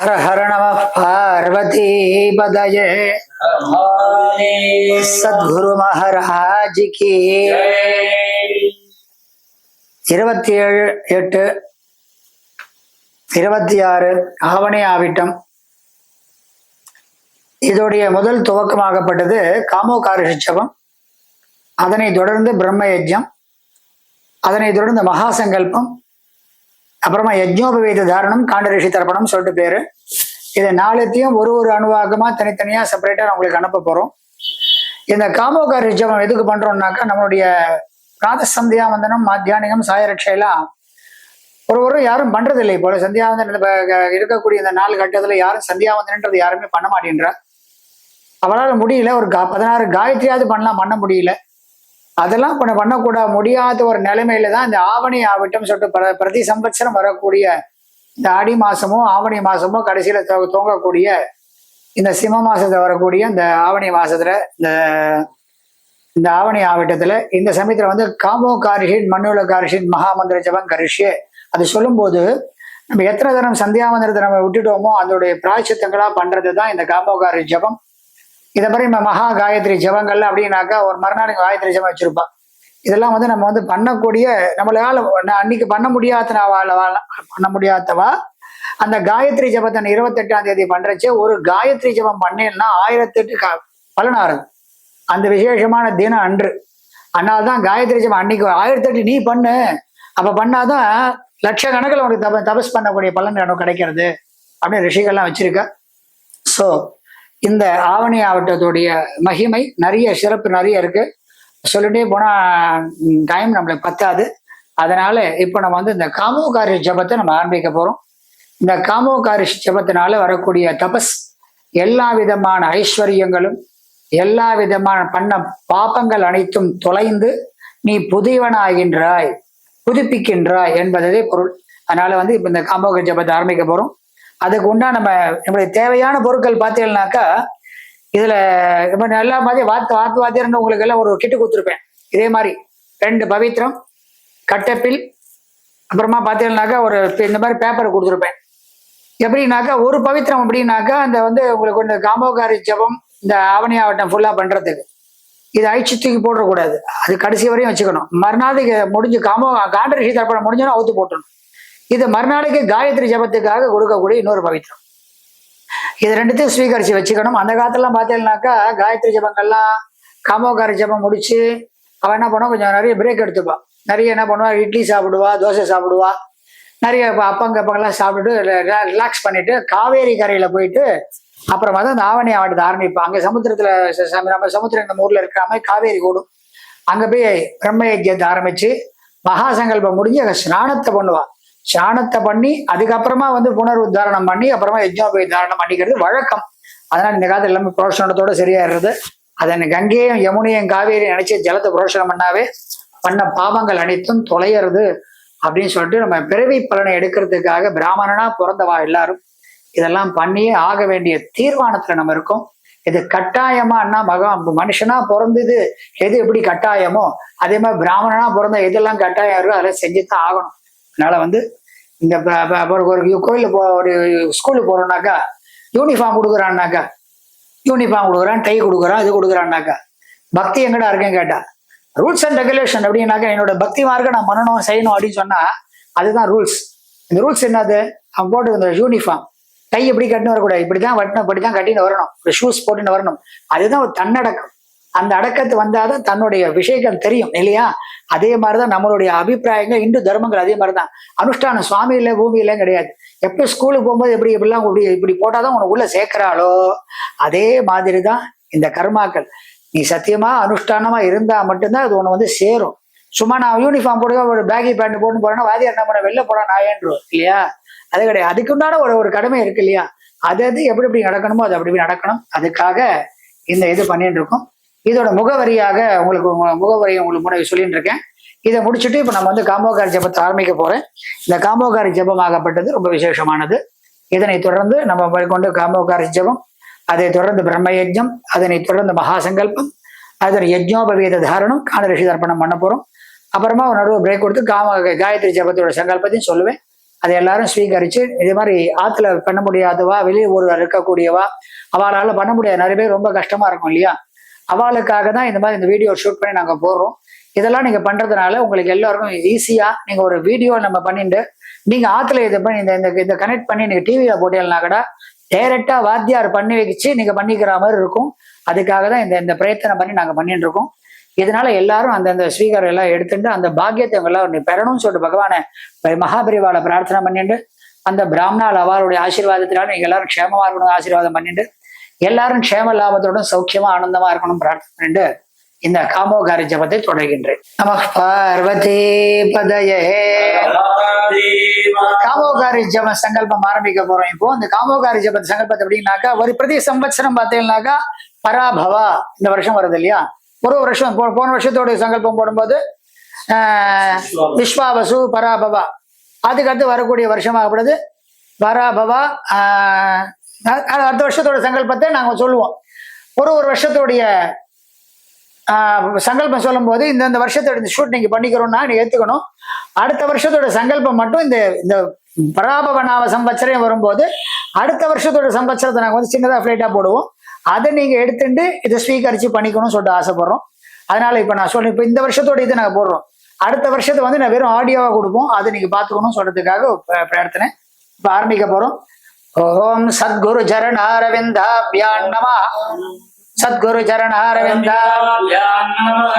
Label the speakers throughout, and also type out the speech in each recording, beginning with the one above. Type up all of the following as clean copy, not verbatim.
Speaker 1: ஹர ஹர நம பார்வதி பதயே சத்குரு மகாராஜ் கி 27/8/26 ஆவணி ஆவிட்டம். இதோடைய முதல் துவக்கமாகப்பட்டது காமோகாரிஷிச்சபம், அதனை தொடர்ந்து பிரம்ம யஜ்யம், அதனை தொடர்ந்து மகாசங்கல்பம், அப்புறமா யஜ்னோபவேத தாரணம், காண்டரிஷி தர்ப்பணம் சொல்லிட்டு பேரு. இதை நாலுத்தையும் ஒரு ஒரு அணுவாகமா தனித்தனியா செப்பரேட்டா உங்களுக்கு அனுப்ப போறோம். இந்த காமோகாரி ஜபம் எதுக்கு பண்றோம்னாக்கா, நம்மளுடைய பிராத சந்தியாவந்தனம், மாத்தியானிகம், சாயரட்சையெல்லாம் ஒரு யாரும் பண்றது இல்லை. போல சந்தியாவந்தனம் இருக்கக்கூடிய இந்த 4 கட்டத்துல யாரும் சந்தியாவந்தனன்றது யாருமே பண்ண மாட்டேன்றா. அவளால் முடியல. ஒரு 16 காயத்ரியாவது பண்ண முடியல. அதெல்லாம் பண்ணக்கூட முடியாத ஒரு நிலைமையில தான் இந்த ஆவணி ஆவிட்டம் சொல்லிட்டு பிரதி சம்பத்சரம் வரக்கூடிய இந்த ஆடி மாசமோ ஆவணி மாசமோ கடைசியில தோங்கக்கூடிய இந்த சிம்ம மாசத்துல வரக்கூடிய இந்த ஆவணி மாசத்துல இந்த ஆவணி ஆவிட்டத்துல இந்த சமயத்துல வந்து காமோ காரிஷின் மண்ணுல காரிஷின் மகாமந்திர ஜபம் கரிஷே அது சொல்லும்போது நம்ம எத்தனை தரம் சந்தியாவந்திரத்தை நம்ம விட்டுட்டோமோ அதோடைய பிராய்ச்சித்தங்களா பண்றது தான் இந்த காமோகாரி ஜபம். இதை மாதிரி நம்ம மகா காயத்ரி ஜபங்கள்ல அப்படின்னாக்கா ஒரு மறுநாளைக்கு காயத்ரி ஜபம் வச்சிருப்பா. இதெல்லாம் வந்து நம்ம வந்து பண்ணக்கூடிய நம்மளால அன்னைக்கு பண்ண முடியாதவா அந்த காயத்ரி ஜபத்தை 28ஆம் தேதி பண்றச்சே ஒரு காயத்ரி ஜபம் பண்ணேன்னா 1008 பலனாருது அந்த விசேஷமான தினம் அன்று. அதனால்தான் காயத்ரி ஜபம் அன்னைக்கு 1008 நீ பண்ணு. அப்ப பண்ணாதான் லட்சக்கணக்கில் உனக்கு தபஸ் பண்ணக்கூடிய பலன் எனக்கு கிடைக்கிறது அப்படின்னு ரிஷிகள்லாம் வச்சிருக்க. ஸோ இந்த ஆவணி ஆவட்டத்துடைய மகிமை நிறைய சிறப்பு நிறைய இருக்கு. சொல்லிட்டே போனா டைம் நம்மளுக்கு பத்தாது. அதனால இப்போ நம்ம வந்து இந்த காமோகாரி ஜபத்தை நம்ம ஆரம்பிக்க போறோம். இந்த காமோகாரி ஜபத்தினால வரக்கூடிய தபஸ் எல்லா விதமான ஐஸ்வர்யங்களும் எல்லா விதமான பண்ண பாபங்கள் அனைத்தும் தொலைந்து நீ புதியவனாகின்றாய், புதுப்பிக்கின்றாய் என்பதே பொருள். அதனால வந்து இப்ப இந்த காமோகாரி ஜபத்தை ஆரம்பிக்க போறோம். அதுக்கு உண்டா நம்மளுடைய தேவையான பொருட்கள் பார்த்தீங்கன்னாக்கா இதுல இப்ப நல்லா மாதிரி வாத்தியார்னு உங்களுக்கு எல்லாம் ஒரு கிட்டு கொடுத்துருப்பேன். இதே மாதிரி 2 பவித்திரம், கட்டப்பில், அப்புறமா பார்த்தீங்கன்னாக்கா ஒரு இந்த மாதிரி பேப்பர் கொடுத்துருப்பேன். எப்படின்னாக்கா ஒரு பவித்திரம் அப்படின்னாக்கா அந்த வந்து உங்களுக்கு இந்த காமோகாரி ஜபம் இந்த ஆவணி ஆவட்டம் ஃபுல்லா பண்றதுக்கு இது அழிச்சு தூக்கி போடக்கூடாது. அது கடைசி வரையும் வச்சுக்கணும். மறுநாளைக்கு முடிஞ்சு காண்டரிஷி தர்ப்பணம் முடிஞ்சோன்னா அவுத்து போட்டணும். இது மறுநாளைக்கு காயத்ரி ஜபத்துக்காக கொடுக்கக்கூடிய இன்னொரு பவித்திரம். இது 2த்தையும் ஸ்வீகரிச்சு வச்சுக்கணும். அந்த காலத்துலாம் பார்த்தீங்கன்னாக்கா காயத்ரி ஜபங்கள்லாம் காமோகாரி ஜபம் முடிச்சு அவன் என்ன பண்ணுவான், கொஞ்சம் நிறைய பிரேக் எடுத்துப்பான். நிறைய என்ன பண்ணுவா, இட்லி சாப்பிடுவா, தோசை சாப்பிடுவா, நிறைய அப்பங்கெல்லாம் சாப்பிட்டுட்டு ரிலாக்ஸ் பண்ணிட்டு காவேரி கரையில போயிட்டு அப்புறமா தான் இந்த ஆவணி ஆவட்டத்தை ஆரம்பிப்பான். அங்கே சமுத்திரத்துல நம்ம சமுத்திரம் நம்ம ஊர்ல இருக்கிற மாதிரி காவேரி கூடும். அங்க போய் பிரம்ம யஜ்யத்தை ஆரம்பிச்சு மகாசங்கல்பம் முடிஞ்சு அங்கே ஸ்நானத்தை பண்ணுவா. ஸ்நானத்தை பண்ணி அதுக்கப்புறமா வந்து புனருத்தாரணம் பண்ணி அப்புறமா யஜ்னோபவி தாரணம் பண்ணிக்கிறது வழக்கம். அதனால இந்த காலத்துல எல்லாமே புரோஷனத்தோட சரியாயிடுறது. அதை கங்கையும் யமுனையும் காவேரியும் நினைச்சு ஜலத்தை புரோஷனம் பண்ணாவே பண்ண பாவங்கள் அனைத்தும் தொலைகிறது அப்படின்னு சொல்லிட்டு நம்ம பிறவி பலனை எடுக்கிறதுக்காக பிராமணனா பிறந்தவா எல்லாரும் இதெல்லாம் பண்ணியே ஆக வேண்டிய தீர்மானத்துல நம்ம இருக்கோம். இது கட்டாயமானா மனுஷனா பிறந்தது எது எப்படி கட்டாயமோ அதே மாதிரி பிராமணனா பிறந்த எதெல்லாம் கட்டாயம் இருக்கோ அதெல்லாம் செஞ்சுதான் ஆகணும். அதனால வந்து இந்த ஒரு கோயிலில் ஒரு ஸ்கூலுக்கு போறோம்னாக்கா யூனிஃபார்ம் கொடுக்குறான்னாக்கா யூனிஃபார்ம் கொடுக்குறான், டை கொடுக்குறான், இது கொடுக்குறான்னாக்கா பக்தி எங்கடா இருக்கேன்னு கேட்டா ரூல்ஸ் அண்ட் ரெகுலேஷன் அப்படின்னாக்கா என்னோட பக்தி மார்க்க நான் பண்ணணும் செய்யணும் அப்படின்னு சொன்னா அதுதான் ரூல்ஸ். இந்த ரூல்ஸ் என்னது, அவன் போட்டு இந்த யூனிஃபார்ம் டை எப்படி கட்டின்னு வரக்கூடாது, இப்படிதான் வட்டணும், இப்படிதான் கட்டின்னு வரணும், ஒரு ஷூஸ் போட்டுன்னு வரணும். அதுதான் ஒரு தன்னடக்கம். அந்த அடக்கத்து வந்தாதான் தன்னுடைய விஷயங்கள் தெரியும் இல்லையா. அதே மாதிரிதான் நம்மளுடைய அபிப்பிராயங்கள் இந்து தர்மங்கள் அதே மாதிரிதான். அனுஷ்டானம் சுவாமி இல்லை பூமி இல்லைன்னு கிடையாது. எப்ப ஸ்கூலுக்கு போகும்போது எப்படிலாம் இப்படி போட்டாதான் உனக்கு உள்ள சேர்க்கிறாளோ அதே மாதிரிதான் இந்த கர்மாக்கள். நீ சத்தியமா அனுஷ்டானமா இருந்தா மட்டும்தான் அது உன்னை வந்து சேரும். சும்மா நான் யூனிஃபார்ம் போடுங்க ஒரு பேகி பேண்ட் போட்டு போறேன்னா வாதியார் என்ன பண்ண வெளில போறா நாயன்றோம் இல்லையா. அது கிடையாது. அதுக்குண்டான ஒரு கடமை இருக்கு இல்லையா. அது எப்படி நடக்கணுமோ அது அப்படி நடக்கணும். அதுக்காக இந்த இது பண்ணிட்டு இருக்கோம். இதோட முகவரியாக உங்களுக்கு முன்னாடி சொல்லிட்டு இருக்கேன். இதை முடிச்சுட்டு இப்ப நம்ம வந்து காமோகாரி ஜபத்தை ஆரம்பிக்க போறேன். இந்த காமோகாரி ஜபம் ஆகப்பட்டது ரொம்ப விசேஷமானது. இதனை தொடர்ந்து நம்ம கொண்டு காமோகாரி ஜபம், அதை தொடர்ந்து பிரம்ம யஜ்யம், அதனை தொடர்ந்து மகாசங்கல்பம், அதனை யஜ்னோபவேத தாரணம், காண்டரிஷி தர்ப்பணம் பண்ண போறோம். அப்புறமா ஒரு நடுவு பிரேக் கொடுத்து காயத்ரி ஜபத்தோட சங்கல்பத்தையும் சொல்லுவேன். அதை எல்லாரும் ஸ்வீகரிச்சு இது மாதிரி ஆத்துல பண்ண முடியாதவா, வெளியே ஊர்ல இருக்கக்கூடியவா, அவளால பண்ண முடியாது, நிறைய பேர் ரொம்ப கஷ்டமா இருக்கும் இல்லையா, அவளுக்காக தான் இந்த மாதிரி இந்த வீடியோ ஷூட் பண்ணி நாங்க போடுறோம். இதெல்லாம் நீங்க பண்றதுனால உங்களுக்கு எல்லாருக்கும் ஈஸியா நீங்க ஒரு வீடியோ நம்ம பண்ணிட்டு நீங்க ஆத்துல இதை பண்ணி இந்த கனெக்ட் பண்ணி நீங்க டிவியில போட்டீங்கன்னா கூட டைரக்டா வாத்தியார் பண்ணி வச்சு நீங்க பண்ணிக்கிற மாதிரி இருக்கும். அதுக்காக தான் இந்த பிரயத்தனை பண்ணி நாங்க பண்ணிட்டு இருக்கோம். இதனால எல்லாரும் அந்த ஸ்வீகர் எல்லாம் எடுத்துட்டு அந்த பாக்கியத்தை எல்லாம் பெறணும்னு சொல்லிட்டு பகவானை மகாபரிவால பிரார்த்தனை பண்ணிட்டு அந்த பிராமணால் அவருடைய ஆசீர்வாதத்தினால நீங்க எல்லாரும் க்ஷேமமா இருக்கணும் ஆசீர்வாதம் பண்ணிட்டு எல்லாரும் க்ஷேம லாபத்தோட சௌக்கியமா ஆனந்தமா இருக்கணும் பிரார்த்தனை பண்ணிட்டு இந்த காமோகாரி ஜபத்தை தொடர்கின்றேன். நம பார்வதி பதயே. காமோகாரி ஜப சங்கல்பம் ஆரம்பிக்க போறோம். இப்போ இந்த காமோகாரி ஜப சங்கல்பத்தை எப்படின்னாக்கா ஒரு பிரதி சம்பத்சரம் பார்த்தீங்கன்னாக்கா பராபவா இந்த வருஷம் வருது இல்லையா, ஒரு வருஷம் போன வருஷத்தோட சங்கல்பம் போடும்போது விஸ்வாவசு பராபவா, அதுக்கடுத்து வரக்கூடிய வருஷமாகப்படுது பராபவா. அடுத்த வருஷத்தோட சங்கல்பத்தை நாங்க சொல்லுவோம். ஒரு வருஷத்துடைய சங்கல்பம் சொல்லும் போது இந்த வருஷத்தோட இந்த ஷூட் நீங்க பண்ணிக்கிறோம்னா நீங்க ஏத்துக்கணும். அடுத்த வருஷத்தோட சங்கல்பம் மட்டும் இந்த பராபவ நாம சம்பத்சரம் வரும்போது அடுத்த வருஷத்தோட சம்பத்சரத்தை நாங்க சின்னதா ஃபிளைட்டா போடுவோம். அதை நீங்க எடுத்துட்டு இதை ஸ்வீகரிச்சு பண்ணிக்கணும்னு சொல்லிட்டு ஆசைப்படுறோம். அதனால இப்ப நான் சொல்றேன், இப்ப இந்த வருஷத்தோட இதை நாங்க போடுறோம். அடுத்த வருஷத்தை நான் வெறும் ஆடியோவா கொடுப்போம், அதை நீங்க பாத்துக்கணும் சொல்றதுக்காக பிரார்த்தனை. இப்ப ஆரம்பிக்க போறோம். ஓம் சத்குரு சரணாரவிந்தாப்யான் நமः. சத்குரு சரணாரவிந்தாப்யான் நமः.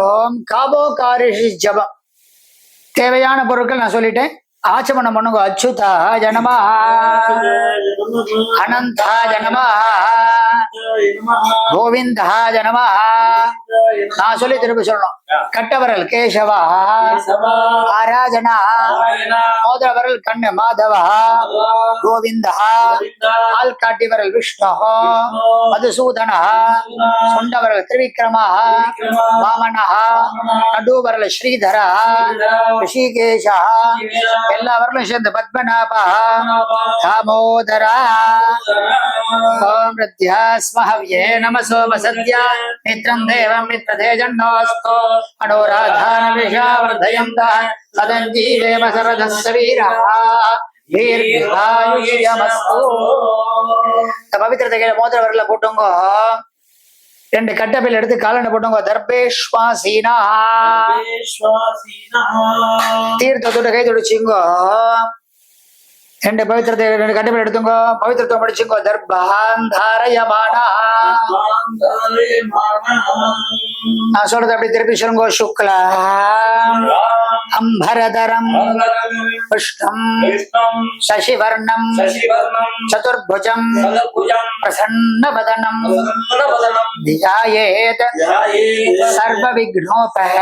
Speaker 1: ஓம் காமோகாரி ஜபம். தேவையான பொருட்கள் நான் சொல்லிட்டேன், ஆச்சமனம் பண்ணுங்க. அச்சுதாய நமः, அனந்தாய நமः, கோவிந்தாய நமः. நான் சொல்லி திருப்பி சொல்லணும். கட்டவரல் கேசவா, ஆராஜனா, மோதிரவரல் கண்ணு மாதவா, கோவிந்தா, ஆள் காட்டிவரல் விஷ்ணு, மதுசூதனா, சுண்டவரல் திரிவிக்ரமா, வாமனா, நடுவரல் ஸ்ரீதரா, ரிஷிகேஷா, எல்லாவர்களும் சேர்ந்து பத்மநாபா, தாமோதரா. ஓம் பிரத்யாஸ்மஹவ்யே நமசோ வசத்யா மித்ரம் தேவம் மித்ரதேஜன்னோஸ்தோ அனோராதான விஷாவர்தயந்தः சதஞ்சீவேம சரதஸ்ஸ வீரः தீர்காயுஷ்யமஸ்து. இந்த பவித்திரத்தை மோதிர வரல போட்டுங்க. 2 கட்டப்பில் எடுத்து காலண்ட போட்டுங்க. தர்பேஷ்வாசீனா, தீர்த்தத்தோட கை துடிச்சுங்க. 2 பவித்திரத்தை 2 கட்டப்பில் எடுத்துங்க. பவித்திரத்தை படிச்சுங்க. தர்பாந்தாரயமானா, நான் சொல்றது அப்படி திருப்பி சொல்லுங்க. சுக்லா அம்பரதரம் புஷ்டம் சசிவர்ணம் சதுர்புஜம் பிரசன்னவதனம் தியாயேத் சர்வவிக்னோபஹ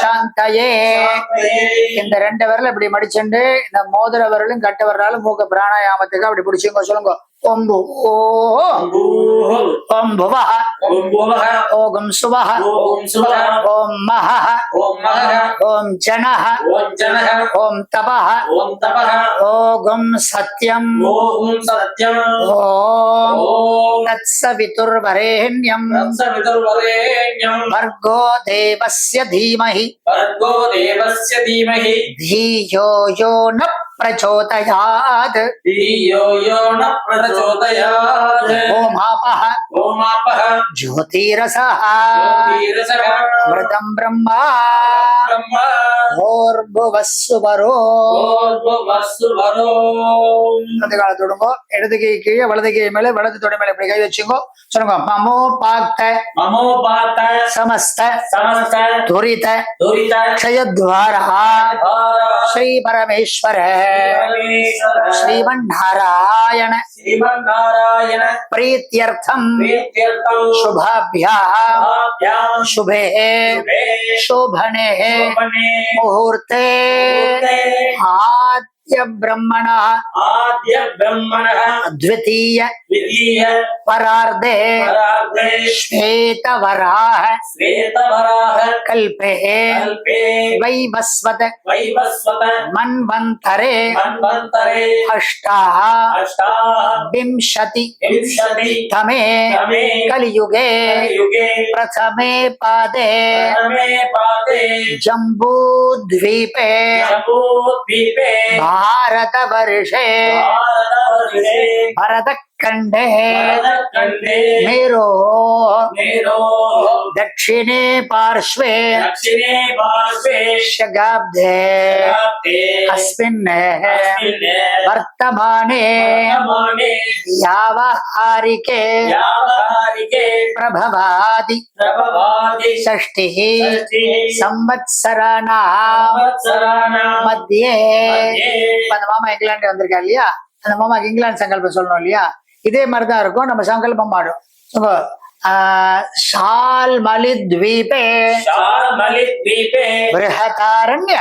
Speaker 1: சாந்தயே. இந்த 2 விரல் இப்படி மடிச்சுண்டு இந்த மோதிர விரலும் கட்ட விரலாலும் மூக்க பிராணாயாமத்துக்கு அப்படி பிடிச்சுங்க. சொல்லுங்க. ஓம் பூ ஓம் புவஹ ஓம் சுவஹ ஓம் மஹஹ ஓம் ஜனஹ ஓம் தபஹ ஓம் சத்யம் ஓம் தத்சவிதுர்வரேண்யம் வர்கோ தேவஸ்ய தீமஹி தீயோ யோ ந பிரச்சோதயாத் ஓமாபஹ ஜோதிரசஹ அமிர்தம் பிரம்மா ஓர்புவஸ்ஸுவரோ. தொடுங்கோ. இடது கை கீழே வலது கை மேல வலது தொடை மேல இப்படி கை வச்சுங்கோ. சொல்லுங்க. மமோ பாக்த சமஸ்த துரித க்ஷயத்வாரா ஸ்ரீ பரமேஸ்வர ஸ்ரீமன்னாராயண பிரீத்யர்த்தம் சுபாभ्यां शुभे शोभने मुहूर्ते आद्य ब्रह्मणः द्वितीय परार्धे श्वेतवराह कल्पे वैवस्वत मन्वन्तरे अष्टाविंशति तमे कलियुगे प्रथमे पादे जम्बूद्वीपे भारतवर्षे भरतखण्डे मेरो दक्षिणे पार्श्वे शगाब्दे अस्मिन् वर्तमाने यावहारिके प्रभवादि षष्टिः संवत्सराणां मध्ये அந்த மாமா இங்கிலாந்து வந்திருக்கா இல்லையா, அந்த மாமாக்கு இங்கிலாந்து சங்கல்பம் சொல்லணும் இல்லையா, இதே மாதிரிதான் இருக்கும். நம்ம சங்கல்பம் மாடும். शाल्मलिद्वीपे बृहतारण्य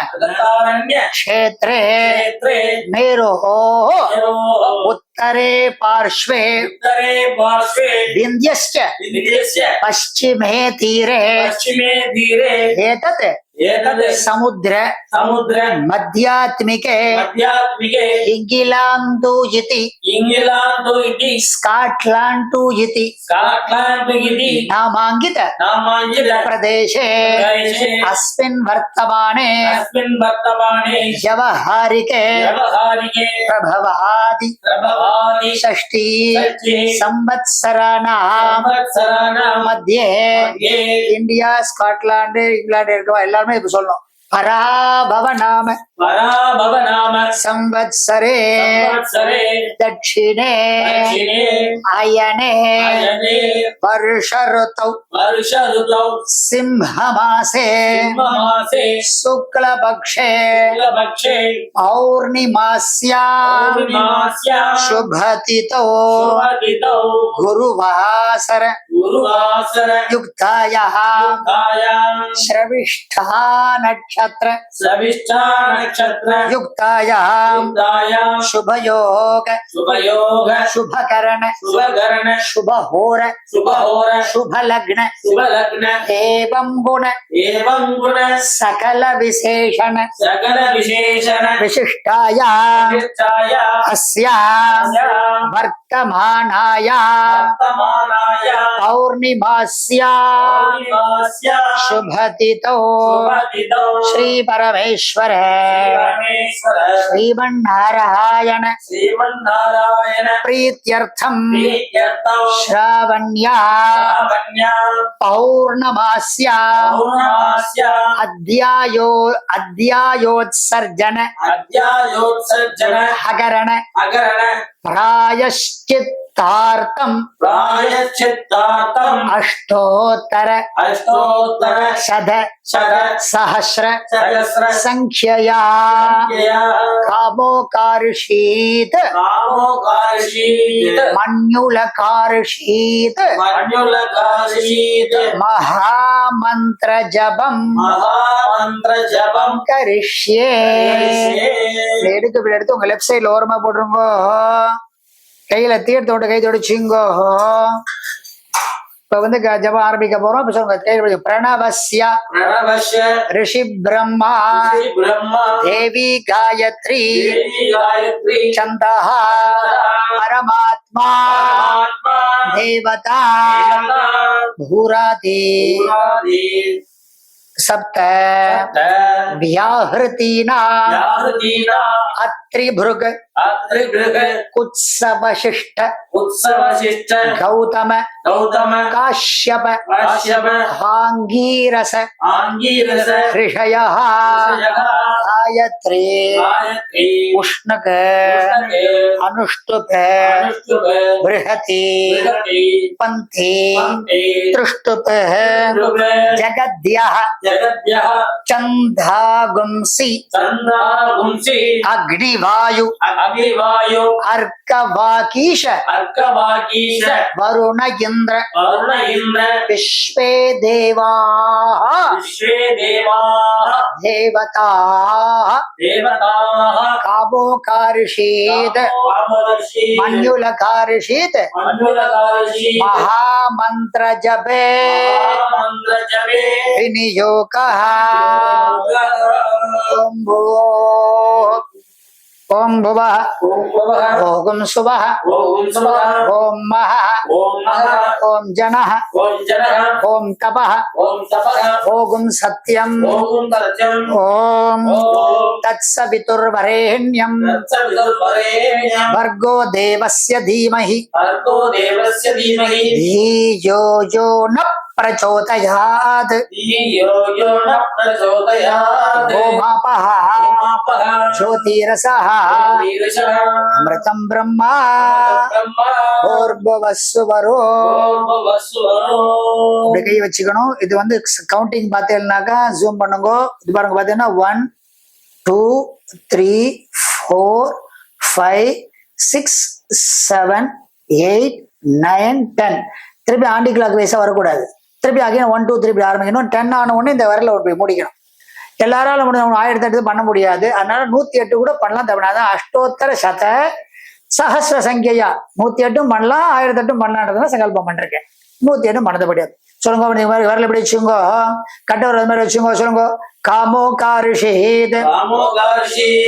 Speaker 1: क्षेत्रे मेरोः उत्तरे पार्श्वे विन्ध्यस्य पश्चिमे तीरे एतत् समुद्र मध्यात्मिके इंग्लैंड इति स्कॉटलैंड इति नामांकित प्रदेशे अस्मिन् वर्तमाने व्यवहारिके प्रभवादि षष्टि संवत्सराणां मध्ये इंडिया स्कॉटलैंड इंग्लैंड எல்லாமே இப்ப சொல்லணும். पराभव नाम संवत्सरे दक्षिणे आयने वर्ष ऋतौ सिंहमासे शुक्लपक्षे पौर्णिमास्यां शुभतिथौ गुरुवासर युक्तायाः श्रविष्ठा नक्षत्र युक्तायां शुभयोग शुभकरण शुभहोर शुभलग्न एवं गुण सकल विशेषण विशिष्टायां अस्यां वर्तमानायां पौर्णिमास्यां शुभतिथौ श्री परमेश्वर श्रीमन्नारायण प्रीत्यर्थम श्रावण्या पौर्णमास्या अध्यायोत्सर्जन हगरण प्रायश्चित्तार्थम अष्टोत्तर शत सहस्र संख्यया कामोकार्षीत मन्युलकार्षीत महामंत्र जपम करिष्ये. எடுத்து உங்க லெஃப்ட் சைடுல ஓரமா போட்டுருங்க. கையில தீர்த்தோட கை தொடிச்சிங்கோ. இப்ப வந்து ஜபம் ஆரம்பிக்க போறோம். இப்ப சொல்லுங்க. பிரணவஸ்ய ரிஷி பிரம்மா தேவி காயத்ரி சந்தஹ பரமாத்மா தேவதா பூராதி सप्त व्याहृतीना अत्रिभृग कुत्सवशिष्ट गौतम काश्यप आंगीरस ऋषयः गायत्री उष्णक अनुष्टुप बृहति पंथी त्रिष्टुप जगद्यः चंदागुंसी अग्निवायु अर्कवाकीश वरुण इंद्र विश्वे देवाः देवता कामोकार्षीत् मन्युलकार्षीत् महामन्त्रजपे विनियोगः ओम भुवः ओम सुवः ओम महः ओम जनः ओम तपः ओम सत्यम् ओम तत्सवितुर्वरेण्यं भर्गो देवस्य धीमहि धियो यो न प्रचोदयात् ओमापः ज्योतिरसः अमृतं ब्रह्मा भूर्भुवस्सुवरो கை வச்சுக்கணும். இது வந்து கவுண்டிங் பார்த்தீங்கன்னாக்கா ஜூம் பண்ணுங்க. இது பாருங்க பார்த்தீங்கன்னா 1 2 3 4 5 6 7 8 9 10. திருப்பி ஆண்டி கிளாக் வைஸா வரக்கூடாது. திருப்பி அகைன் 1 2 3 இப்படி ஆரம்பிக்கணும். 10 ஆன உடனே இந்த விரல போய் முடிக்கணும். எல்லாராலும் 1008 பண்ண முடியாது. அதனால 108 கூட பண்ணலாம். தமிழ்நாடு அஷ்டோத்தர சத சஹஸ்ர சங்கையா 108 பண்ணலாம், 1008 பண்ணலான்றதுதான் சங்கல்பம் பண்ணிருக்கேன். 108 பண்ணது முடியாது. சொல்லுங்க, விரல எப்படி வச்சுங்க, கட்ட வர மாதிரி வச்சுங்க. சொல்லுங்க, कामोकार्षीत्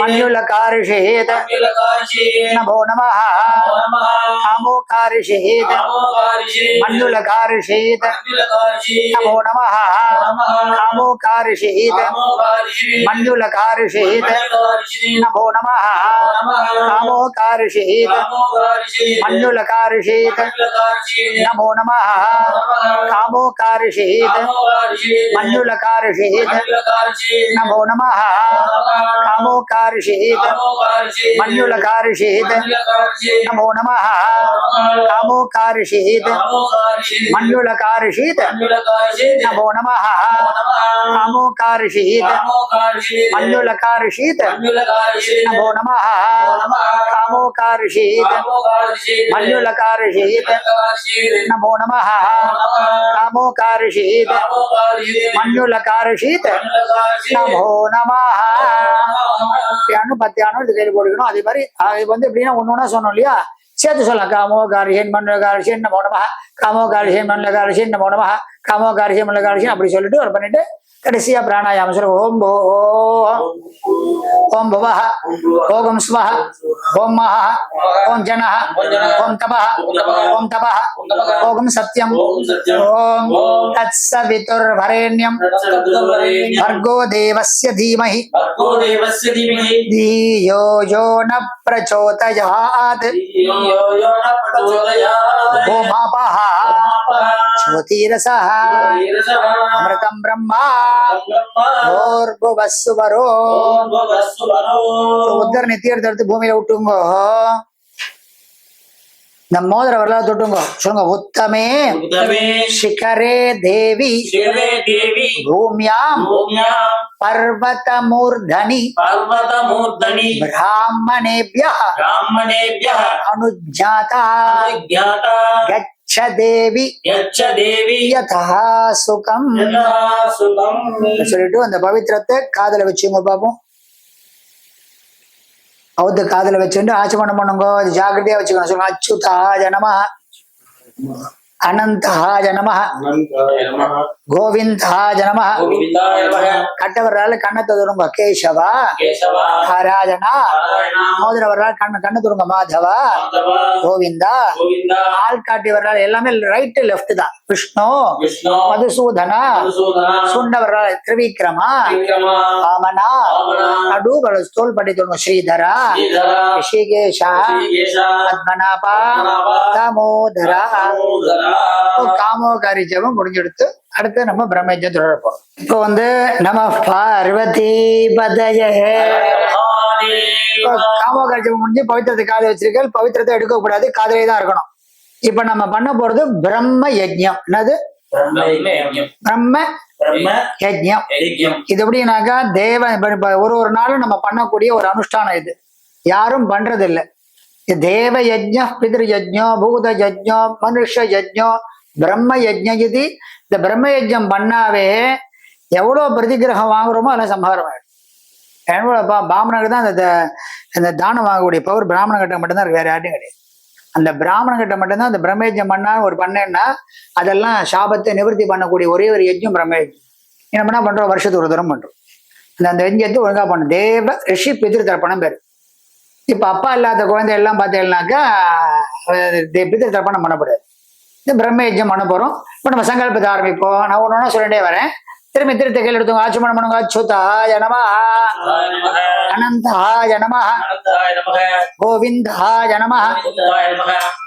Speaker 1: मन्युलकार्षीत् नमो नमः कामोकार्षीत् मन्युलकार्षीत् नमो नमः कामोकार्षीत् मन्युलकार्षीत् नमो नमः कामोकार्षीत् मन्युलकार्षीत् नमो नमः कामोकार्षीत् मन्युलकार्षीत् नमो नमः कामोकार्षीत् मन्युलकार्षीत् नमो नमः कामोकार्षीत् मन्युलकार्षीत् नमो नमः कामोकार्षीत् मन्युलकार्षीत् नमो नमः कामोकार्षीत् मन्युलकार्षीत् नमो नमः कामोकार्षीत् मन्युलकार्षीत् நமோ நமஹ. பத்தியானம் இது கையில் போட்டுக்கணும். அதே மாதிரி அது வந்து எப்படின்னா ஒன்னொன்னா சொன்னோம் இல்லையா, சேர்த்து சொல்லலாம். காமோ கார்ஷேன் மன்னுலகார்ஷேன் நமோ நமஹ, காமோ கார்ஷேன் மன்னுலகார்ஷேன் நமோ நமஹ, காமோ கார்ஷேன் மன்னுலகார்ஷேன் அப்படி சொல்லிட்டு ஒரு பண்ணிட்டு கடைசியா பிராணாயாமம் சொல்ல ஓம் போ ஓம் புவஹ ஓம் ஸ்வஹ ஓம் மஹ ஓம் ஜனஹ ஓம் தபஹ ஓம் தபஹ ஓம் சத்யம் ஓம் தத்சவிதுர்வரேண்யம் भर्गो देवस्य धीमहि धियो यो न प्रचोदयात् ओमापः ज्योतिरसः अमृतं ब्रह्मा भूर्भुवस्सुवरो. உத்தர நெத்தியெடுத்து எடுத்து பூமியில விட்டுங்க. இந்த மோதிர வரலாறு தொட்டுங்க. சொல்லுங்க, உத்தமே சிகரே தேவி பூமியாம் पर्वतमूर्धनि ब्राह्मणेभ्यः अनुज्ञाता गच्छ देवी यतः सुखम्. சொல்லிட்டு அந்த பவித்திரத்தை காதல வச்சுங்க பாப்போம். அவுத்த காதல வச்சுட்டு ஆச்சமனம் பண்ணுங்க. அது ஜாகிரதையா வச்சுக்கணும். சொல்லுங்க, அச்சுதாய நமஹ அனந்தாய நமஹ கோவிந்தாய நமஹ. கட்டவரால கண்ணத்தை துருங்க கேசவா ஹராஜனா. மோதிரவரால் கண்ணை துருங்க மாதவா கோவிந்தா. ஆள்காட்டி வர்றால் எல்லாமே ரைட் லெப்ட் தான். விஷ்ணு மதுசூதனா. சுண்டவரால் திரிவிக்ரமா வாமனா. நடுவர தோல் பட்டி துருங்க ஸ்ரீதரா ரிஷிகேஷா பத்மநாபா தாமோதரா. காமோகாரி ஜபம் முடிஞ்செடுத்து அடுத்து நம்ம பிரம்மயஜம் தொடர்போம். இப்போ வந்து நம பார்வதி பதயே. காமோகாரி ஜபம் முடிஞ்சு பவித்திரத்தை காதல வச்சிருக்கேன். பவித்திரத்தை எடுக்க கூடாது, காதலே தான் இருக்கணும். இப்ப நம்ம பண்ண போறது பிரம்ம யஜ்யம். என்னது? பிரம்ம யஜ்யம். இது எப்படின்னாக்கா தேவ ஒரு நாளும் நம்ம பண்ணக்கூடிய ஒரு அனுஷ்டானம். இது யாரும் பண்றது இல்லை. தேவ யஜ்ஞ பிதிரு யஜ்ஞோ பூத யஜ்ஞோ மனுஷ யஜ்ஞோ பிரம்ம யஜ்ஞ. இது இந்த பிரம்ம யஜ்ஞம் பண்ணாவே எவ்வளவு பிரதிகிரகம் வாங்குறோமோ அதெல்லாம் சம்ஹாரம் ஆயிடும். பிராமணனுக்கு தான் அந்த தானம் வாங்கக்கூடிய பவர் பிராமணகிட்ட மட்டும்தான் இருக்கு, வேற யார்ட்டையும் கிடையாது. அந்த பிராமணகிட்ட மட்டும்தான் அந்த பிரம்மயஜம் பண்ணா ஒரு பண்ணேன்னா அதெல்லாம் சாபத்தை நிவர்த்தி பண்ணக்கூடிய ஒரே ஒரு யஜ்யம் பிரம்மயஜம். நம்ம என்ன பண்றோம், வருஷத்துக்கு ஒரு தரம் பண்றோம். அந்த யஜ்யத்தை ஒழுங்கா பண்ணும். தேவ ரிஷி பிதிரு தர்ப்பணம் பேரு. இப்ப அப்பா இல்லாத குழந்தை எல்லாம் பார்த்தீங்கன்னாக்கா பிதிரு தர்ப்பணம் பண்ணக்கூடாது. இந்த பிரம்மயஜம் பண்ண போறோம். இப்ப நம்ம சங்கல்பத்தை ஆரம்பிப்போம். நான் ஒண்ணு சொல்லிட்டே வரேன். திரும்பி திருத்த கையில் எடுத்து ஆச்சமனம் பண்ணுங்க. அச்சுதாய நமஹ, அனந்தாய நமஹ, கோவிந்தாய நமஹ.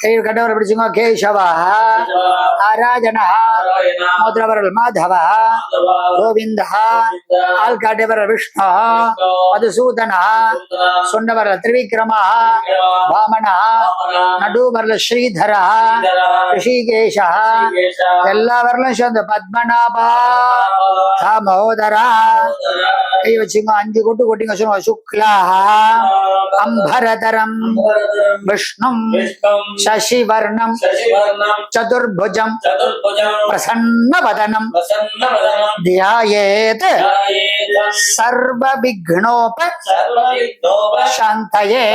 Speaker 1: கை கட்டவரை பிடிச்சுங்க. கேசவா நாராயணா, மோதிரவரல் மாதவா, கோவிந்தா, ஆள் காட்டியவரல் விஷ்ணு, மதுசூதனா, சொன்னவரல் திரிவிக்ரமா, வாமனா, நடுவரல் ஸ்ரீதரா, ரிஷிகேஷா, எல்லா வரலும் சேர்ந்து பத்மநாபா தாமோதரா. கை வச்சுங்க. 5 கொட்டு கொட்டிங்க. சொல்லுங்க. சுக்லா அம்பரதரம் விஷ்ணும் சசிவர்ணம் சதுர்புஜம் பிரசன்னவதனம் தியாயேத் சர்வ விக்னோப சாந்தயே.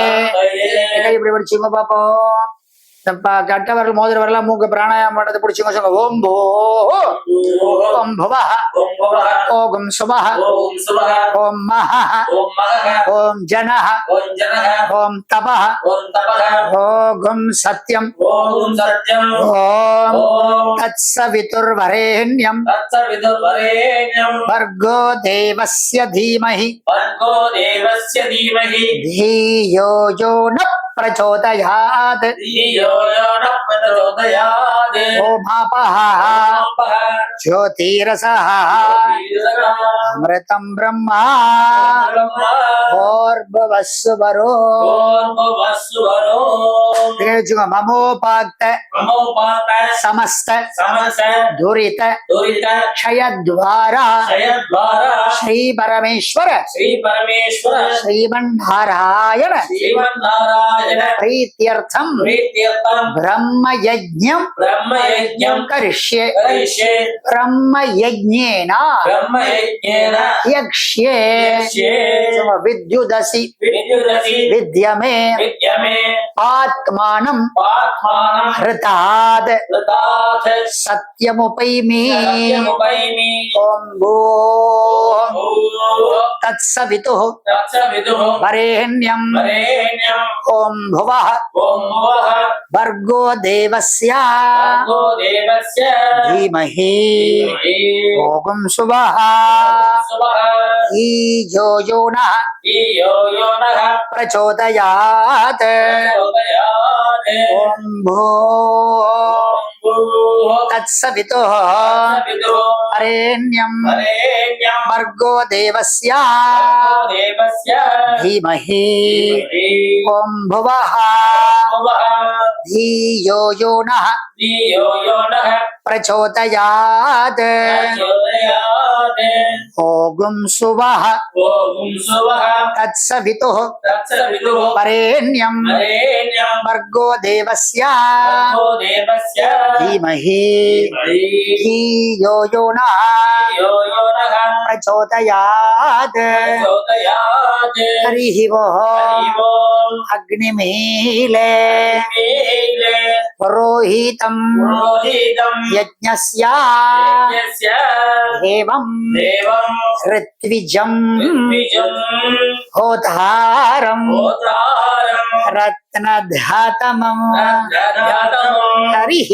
Speaker 1: கை இப்படி படிச்சுங்க பாப்போம். கட்டவரல் மோதிர வரலாம் மூக்கு பிராணாயாமம் பண்றது பிடிச்சுங்க. சொல்லுங்க. ஓம் போ ஓம் புவஹ ஓம் சுவஹ ஓம் மஹஹ ஓம் ஜனஹ ஓம் தபஹ ஓம் சத்யம் ஓம் தத்சவிதுர்வரேண்யம் வர்கோ தேவஸ்ய தீமஹி धियो यो न प्रचोदयात् ओमापः ज्योतिरसः अमृतं ब्रह्मा भूर्भुवस्सुवरो ममोपाक्त समस्त दुरित क्षयद्वारा श्री परमेश्वर श्रीमन्नारायण प्रीत्यर्थम ब्रह्मयज्ञं करिष्ये ब्रह्मयज्ञेन यक्ष्ये विद्युदसि विद्यमे आत्मानं हृतात् सत्यमुपैमि ओम भूः तत्सवितुः वरेण्यं ओम भुवः भर्गो देवस्य धीमहि ओम शुभः ईजो यो नः प्रचोदयात् ओम भूः तत्सवितुः वरेण्यं भर्गो देवस्य धीमहि ओम भुवः धियो यो नः प्रचोदयात् ओम शुभः तत्सवितुः वरेण्यं भर्गो देवस्य धीमहि धियो यो नः प्रचोदयात् हरिः ओम् अग्निमीले पुरोहितं यज्ञस्य देवं ऋत्विजं होतारं रत्नधातमं हरिः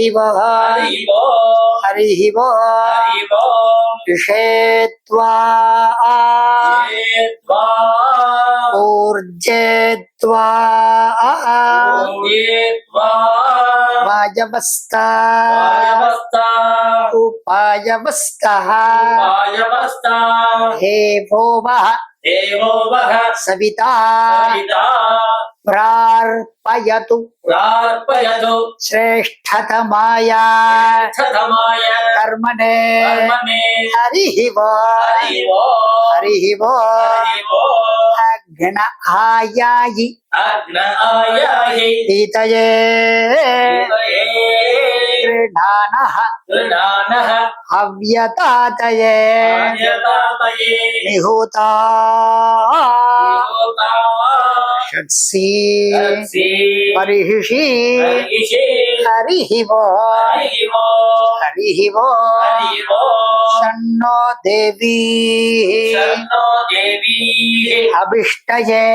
Speaker 1: ओम् ऋषेत्वा ऊर्जेत्वा वायवस्था उपायवस्थः देवो वः सविता प्रार्पयतु श्रेष्ठतमाय कर्मणे हरिः ओम् अग्न आयायि पीतये கிருணானஹ அவ்யதாதயே நிஹூதா ஷட்சி பரிஹிஷி ஹரிஹிவோ ஹரிஹிவோ சன்னோ தேவி அபிஷ்டயே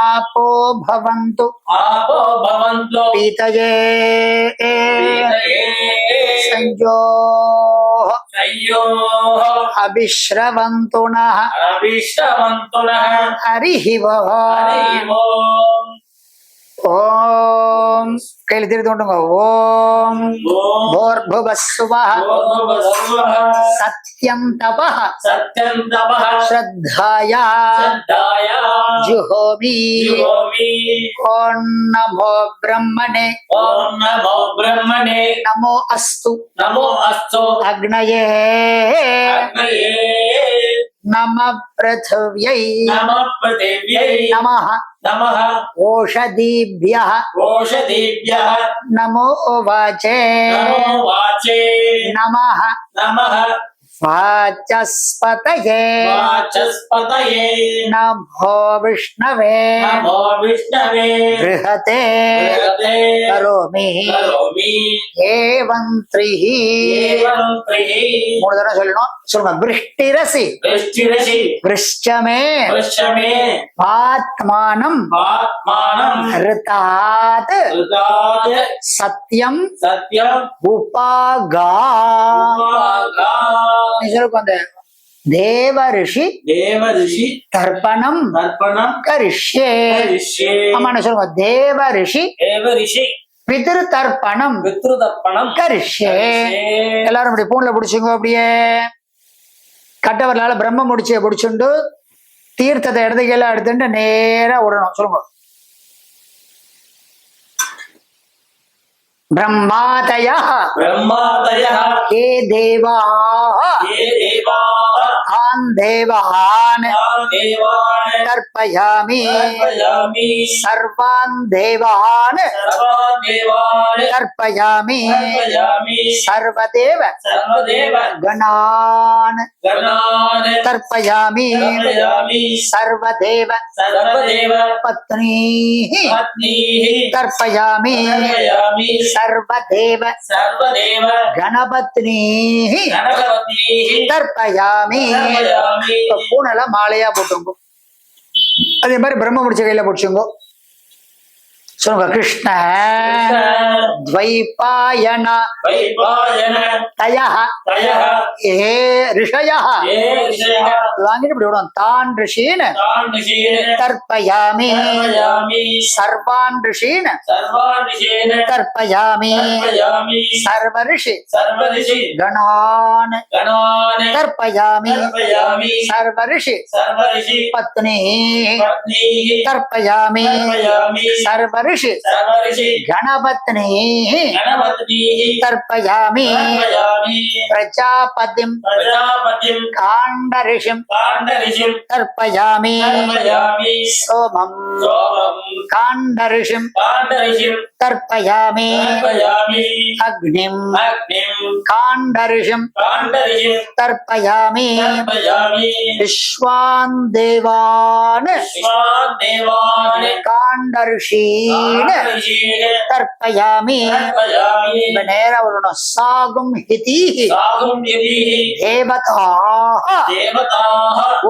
Speaker 1: ஆபோ பவந்து பீதயே சஞ்சோ அபிஷ்ரவந்து நஹ ஹரிஹிவோ ஓம் கையில் திருத்தி கொண்டுங்க. ஓம் போர்புவஸ்வஹ சத்யம் தபஹ ஸ்ரத்தாயா ஜுஹோமி ஓம் நமோ பிரம்மணே நமோ அஸ்து அக்னயே நம பிருத்திவ்யை நமஹ ஓஷதீभ्यः நமோ வாசே நமஹ வாசஸ்பதயே நமோ விஷ்ணவே ப்ருஹதே கரோமி ஏவம் த்ரிஹி. 3 தடவை சொல்லணும். சொல்லுங்க. விருஷ்டிரசி விருஷ்சமே பாத்மானம் ரிதாத் சத்யம் உபாகா. அந்த தேவ ரிஷி தர்ப்பணம் கரிஷ்யே. ஆமா சொல்லுங்க. தேவ ரிஷி பித்ரு தர்ப்பணம் கரிஷ்யே. எல்லாரும் அப்படி பூன்ல பிடிச்சுங்க. அப்படியே கட்டவர்களால பிரம்ம முடிச்சிய பிடிச்சுண்டு தீர்த்தத்தை இடதுகையில எடுத்துட்டு நேரா விடணும். சொல்லுங்க. பிரம்மாதயः ஏ தேவா ஆன் தேவான் தர்ப்பயாமி சர்வான் தேவான் தர்ப்பயாமி சர்வதேவ கணான் தர்ப்பயாமி சர்வதேவ பத்னீ தர்ப்பயாமி சர்வதேவ கணபத்னீ தர்ப்பயாமி. பூனல மாலையா போட்டுங்க. அதே மாதிரி பிரம்ம முடிச்ச கையில போட்டுச்சுங்க. சொல்லுங்க. கிருஷ்ண द्वैपायन தயः ஏ ரிஷயः வாங்கிட்டு இப்படி விடும். தான் ரிஷீன் தர்ப்பயாமி சர்வான் ரிஷீன் தர்ப்பயாமி சர்வ ரிஷி கணான் தர்ப்பயாமி சர்வ ரிஷி பத்னி தர்ப்பயாமி சர்வ ரிஷி கணபத்னி தர்ப்பயாமி பிரஜாபதிம் காண்டரிஷிம் தர்ப்பயாமி சோமம் காண்டரிஷிம் தர்ப்பயாமி அக்னிம் காண்டரிஷிம் தர்ப்பயாமி விஸ்வான் தேவான் காண்டரிஷீன் தர்ப்பயாமி. நேரா வரணும். சாகும் ஹிதி தேவதாः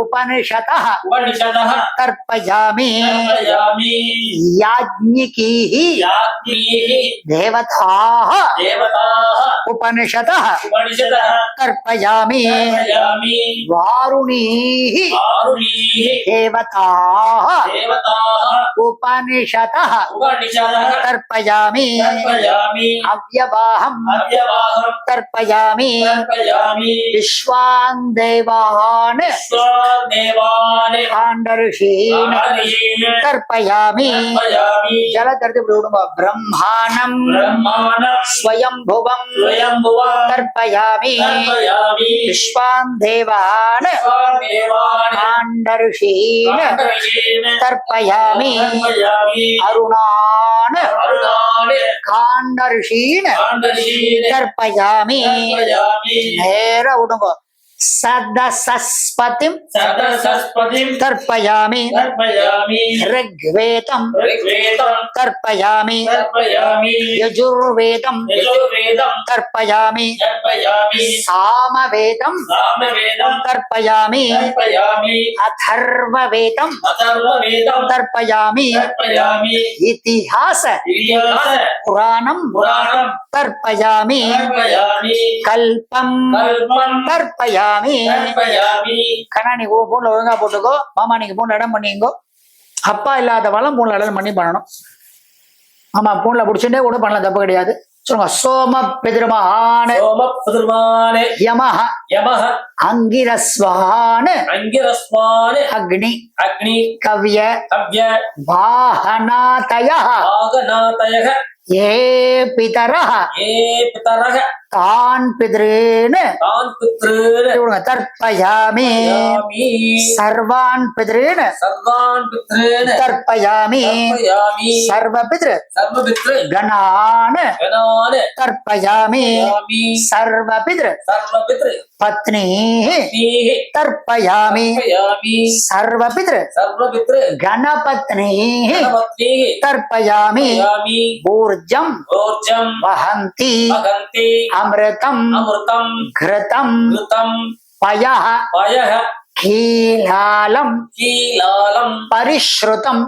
Speaker 1: உபனிஷதः தர்ப்பயாமி யாஜ்ஞிகீः தேவதாः உபனிஷதः தர்ப்பயாமி வாருணீः தேவதாः உபனிஷதः தர்ப்பயாமி அவ்யவாஹம் தர்ப்பயாமி விஸ்வான் தேவான் காண்டரிஷீன் தர்ப்பயாமி. ஜலதர்த்தி விடுங்க. பிரம்மாணம் ஸ்வயம்புவம் தர்ப்பயாமி விஸ்வான் தேவான் காண்டர்ஷீன் தர்ப்பயாமி அருணான் காண்டர்ஷீன் தர்ப்பயாமி நேர விடுங்க சதசஸ்பதிம் தர்ப்பயாமி ரிக்வேதம் தர்ப்பயாமி யஜுர்வேதம் தர்ப்பயாமி சாமவேதம் தர்ப்பயாமி அதர்வவேதம் தர்ப்பயாமி இதிஹாஸ புராணம் தர்ப்பயாமி கல்பம் தர்ப்பயாமி கண்ணா நீ பூண்ட ஒழுங்கா போட்டுக்கோ, மாமா நீங்க பூண்ட இடம் பண்ணிங்கோ. அப்பா இல்லாத வளம் பூண்ட இடம் பண்ணி பண்ணணும். ஆமா பூண்ட புடிச்சுட்டே கூட பண்ணலாம், தப்பு கிடையாது. சொல்லுங்க. சோம பிதிருமான யமஹ அங்கிரஸ்வான் அக்னி கவ்ய வாஹனாதயः ஏ பிதரः தான் பித்ரேன் தர்ப்பயாமி சர்வான் பித்ரேன் தர்ப்பயாமி சர்வ பித்ரு கணான் தர்ப்பயாமி சர்வ பித்ரு பத்னி தர்ப்பயாமி சர்வ பித்ரு கணபத்னி தர்ப்பயாமி ஊர்ஜம் வஹந்தி அமிர்தம் கிருதம் பயः கீலாலம் பரிஷ்ருதம்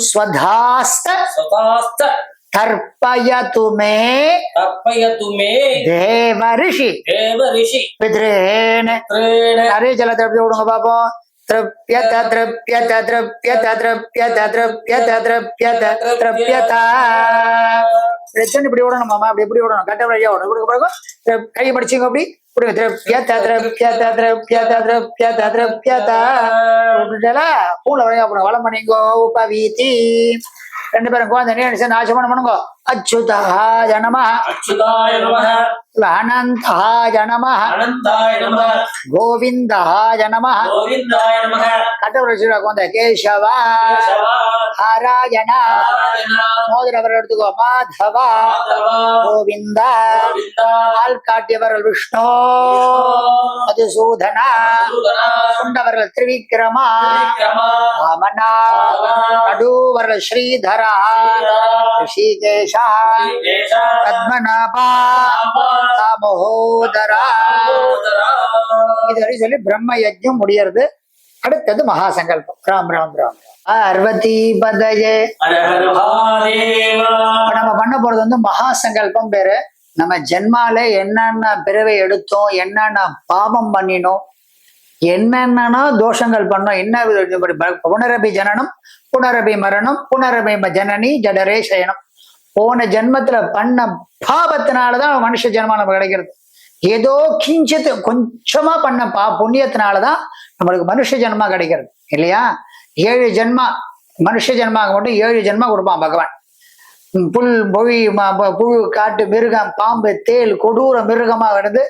Speaker 1: ஸ்வதாஸ்த தர்ப்பயது மே தேவரிஷி பித்ரேன். நிறைய ஜலத்தை எப்படி விடுங்க பாப்போம். திரப்யத திரப்யத திரப்யத திரப்யத திரப்யத திரப்யத திரப்யத இப்படி விடணும் மாமா. அப்படி எப்படி விடணும்? கட்ட வழியா விடணும். கை படிச்சுங்க அப்படி பூல வழியா போடும். வளம் பண்ணிங்கோ. உபவீதி ரெண்டு பேரும் குழந்தை சேர்ந்து ஆசமனம் பண்ணுங்கோ. அச்சுதாய நமஹ அனந்தாய நமஹ கோவிந்தாய நமஹ கட்டவரசியோட குழந்தை கேசவா நாராயணா மோதிரவர் எடுத்துக்கோ. மாதவா கோவிந்தா ஆள்காட்டியவர்கள் விஷ்ணு மதுசூதனா கொண்டவர்கள் திரிவிக்ரமா வாமனா நடுவர்கள் ஸ்ரீதரா ரிஷிகேஷா பத்மநாபா தாமோதரா இது சொல்லி பிரம்ம யஜ்ஞம் முடியறது. அடுத்தது மகா சங்கல்பம். ராம் ராம் ராம் பார்வதி பதயே. நம்ம பண்ண போறது வந்து மகா சங்கல்பம் பேரு. நம்ம ஜென்மால என்னென்ன பிறவை எடுத்தோம், என்னென்ன பாவம் பண்ணினோம், என்னென்னா தோஷங்கள் பண்ணோம், என்ன புனரபி ஜனனம் புனரபி மரணம் புனரபி ஜனனி ஜடரே சயனம். போன ஜென்மத்துல பண்ண பாபத்தினாலதான் மனுஷ ஜென்மா நம்ம கிடைக்கிறது. ஏதோ கிஞ்சித்து கொஞ்சமா பண்ண புண்ணியத்தினாலதான் நம்மளுக்கு மனுஷ ஜென்மா கிடைக்கிறது இல்லையா? 7 ஜென்மா மனுஷ ஜென்மாக மட்டும் 7 ஜென்மா கொடுப்பான் பகவான். புல் மொழி புழு காட்டு மிருகம் பாம்பு தேல் கொடூர மிருகமாக இருந்து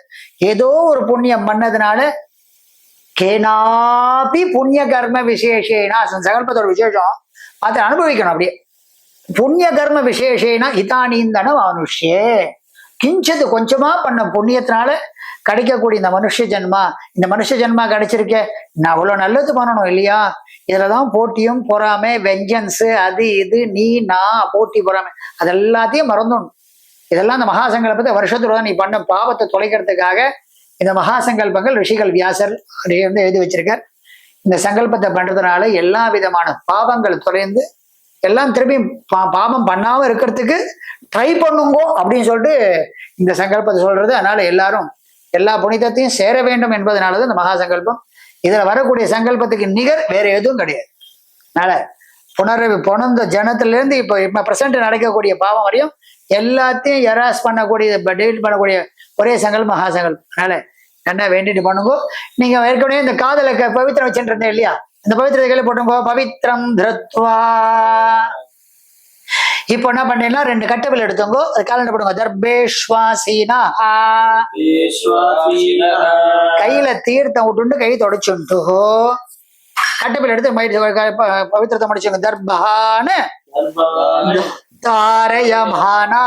Speaker 1: ஏதோ ஒரு புண்ணியம் பண்ணதுனால கேனாபி புண்ணிய கர்ம விசேஷேனா சங்கல்பத்தோட விசேஷம் அதை அனுபவிக்கணும். அப்படியே புண்ணிய கர்ம விசேஷேனா ஹிதானீந்தன மனுஷே கிஞ்சது கொஞ்சமா பண்ண புண்ணியத்தினால கிடைக்கக்கூடிய இந்த மனுஷ ஜென்மா. இந்த மனுஷ ஜென்மா கிடைச்சிருக்க நான் அவ்வளவு நல்லது பண்ணணும் இல்லையா? இதுலதான் போட்டியும் பொறாமை வெஞ்சன்ஸ் அது இது நீ நான் போட்டி பொறாமை அது எல்லாத்தையும் மறந்துடணும். இதெல்லாம் இந்த மகாசங்கல்பத்தை வருஷத்துல நீ பண்ண பாவத்தை தொலைக்கிறதுக்காக இந்த மகாசங்கல்பங்கள் ரிஷிகள் வியாசர் வந்து எழுதி வச்சிருக்கார். இந்த சங்கல்பத்தை பண்றதுனால எல்லா விதமான பாவங்கள் தொலைந்து எல்லாம் திரும்பி பாவம் பண்ணாம இருக்கிறதுக்கு ட்ரை பண்ணுங்கோ அப்படின்னு சொல்லிட்டு இந்த சங்கல்பத்தை சொல்றது. அதனால எல்லாரும் எல்லா புனிதத்தையும் சேர வேண்டும் என்பதனாலதான் இந்த மகா சங்கல்பம். இதுல வரக்கூடிய சங்கல்பத்துக்கு நிகர் வேற எதுவும் கிடையாது. அதனால புனர்ந்த ஜனத்துல இருந்து இப்ப பிரசன்ட் நடக்கக்கூடிய பாவம் வரையும் எல்லாத்தையும் எராஸ் பண்ணக்கூடிய டெலிட் பண்ணக்கூடிய ஒரே சங்கல்பம் மகா சங்கல்பம். அதனால என்ன வேண்டிட்டு பண்ணுங்க. நீங்க ஏற்கனவே இந்த காதல பவித்திரம் வச்சுட்டு இருந்தேன் இல்லையா? இந்த பவித்திரத்தை கையில போட்டுங்கோ. பவித்திரம் திருத்வா இப்போ என்ன பண்ணீங்கன்னா 2 கட்டவில் எடுத்துங்கோ, அது கால போடுங்க. தர்பேஷ்வாசீனா, கையில தீர்த்தம் விட்டுண்டு கை தொடச்சுண்டு கட்டவில் எடுத்து பவித்திரத்தை முடிச்சுங்க. தர்பான்னு தாரயமானா,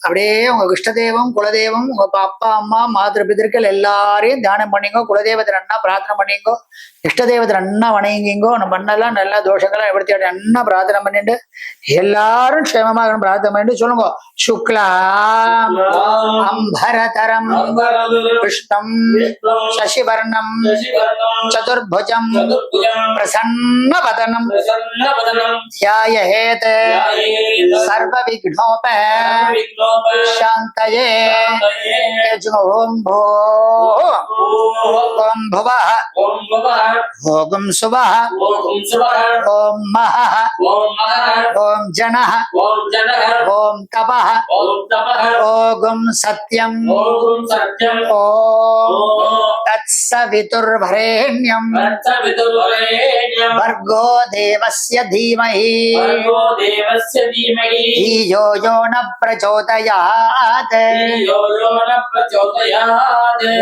Speaker 1: அப்படியே உங்க இஷ்டதேவம் குலதெய்வம் உங்க அப்பா அம்மா மாத்திர பிதர்கள் எல்லாரையும் தியானம் பண்ணிங்கோ. குலதெய்வத்தை நன்னா பிரார்த்தனை பண்ணிங்கோ, இஷ்டதெய்வத்தை நன்னா வணங்கிங்கோ. நம்ம பண்ணலாம் நல்ல தோஷங்கள்லாம் எப்படி நன்னா பிரார்த்தனை பண்ணிட்டு எல்லாரும் க்ஷேமமாக பிரார்த்தனை பண்ணிட்டு சொல்லுங்க. சுக்லா அம்பரதரம் விஷ்ணம் சசிவர்ணம் சதுர்புஜம் பிரசன்னவதனம் த்யாயேத் சர்வ விக்னோப சாந்தயே. ஓம் भो ओम भुवः ओम सुवः ओम महः ओम जनः ओम तपः ओम सत्यम् ओम तत्सवितुर्वरेण्यं भर्गो देवस्य धीमहि धियो यो न प्रचोदयात्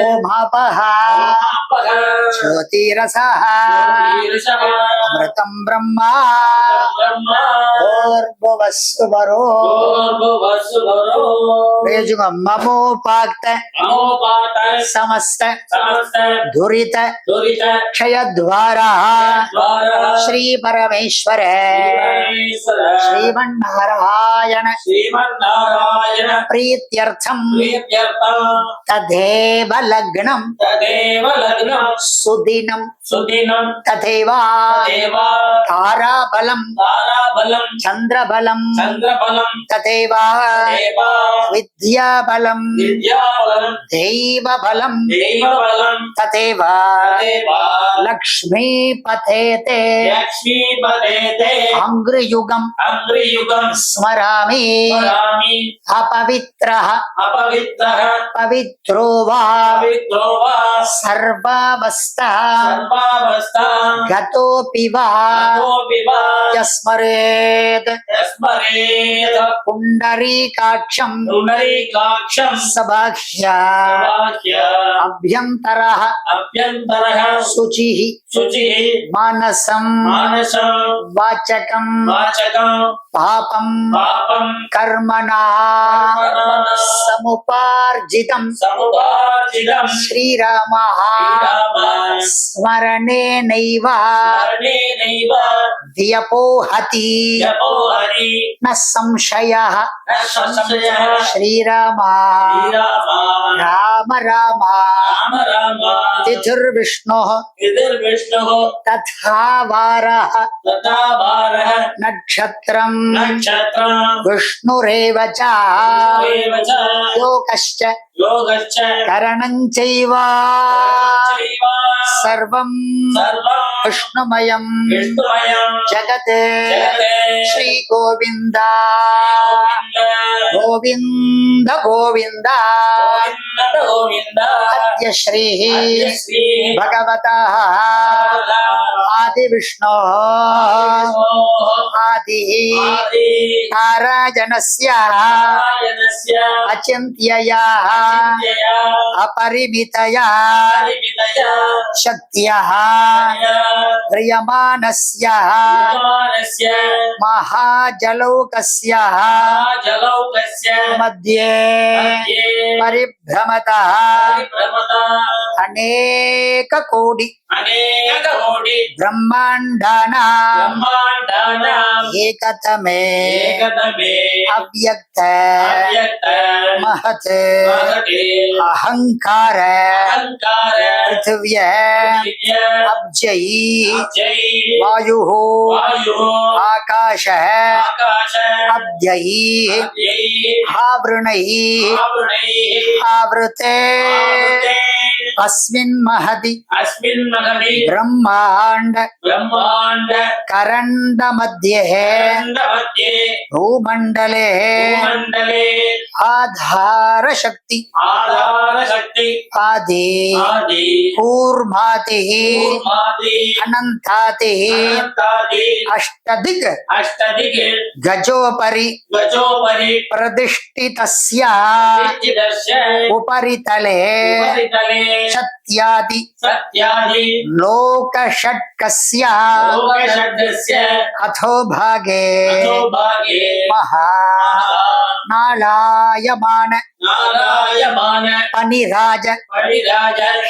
Speaker 1: ओमापः ज्योतिरसः अमृतं ब्रह्मा भूर्भुवस्सुवरो ममोपाक्त समस्त दुरित क्षय द्वारा श्री परमेश्वर श्रीमन्नारायण प्रीत्यर्थम तदेव लग्नं सुदिनं तथैव ताराबलं चंद्रबलं तथैव विद्याबलं दैवबलं तथैव लक्ष्मीपतेते अङ्घ्रियुगं स्मरामि अपवित्रः पवित्रो वा सर्वावस्था गतोऽपि वा यस्मरेत् पुण्डरीकाक्षं सबाह्य अभ्यन्तरः शुचिः मानसं वाचकं पापं कर्मणा समुपार्जितं श्रीरामः स्मरणेनैव व्यपोहति न संशयः श्रीराम राम राम तिथिर्विष्णुः तथा वारः नक्षत्रं विष्णुरेव च लोकश्च करणं चैव सर्वं विष्णुमयं जगत् श्री गोविंद गोविंद गोविंद अद्य श्री भगवतः आदि विष्णु आदि नारायणस्य अचिन्त्यया अपरिमितया शक्त्याः क्रियमाणस्य महाजलौकस्य मध्ये परिभ्रमतः अनेक कोटि ब्रह्माण्डानां एकतमे अव्यक्त महत् अहंकार पृथिव्य अब्जयी वायुः आकाश अब्जयी आवृणैः आवृते अस्मिन् महति
Speaker 2: ब्रह्मांड
Speaker 1: करंड मध्ये भूमंडले आधार शक्ति आदि कूर्माति अनंताति अष्टदिक् गजोपरि प्रतिष्ठितस्य उपरितले सत्यादि लोकषट्कस्य अथो भागे महा नालायमान पनिराज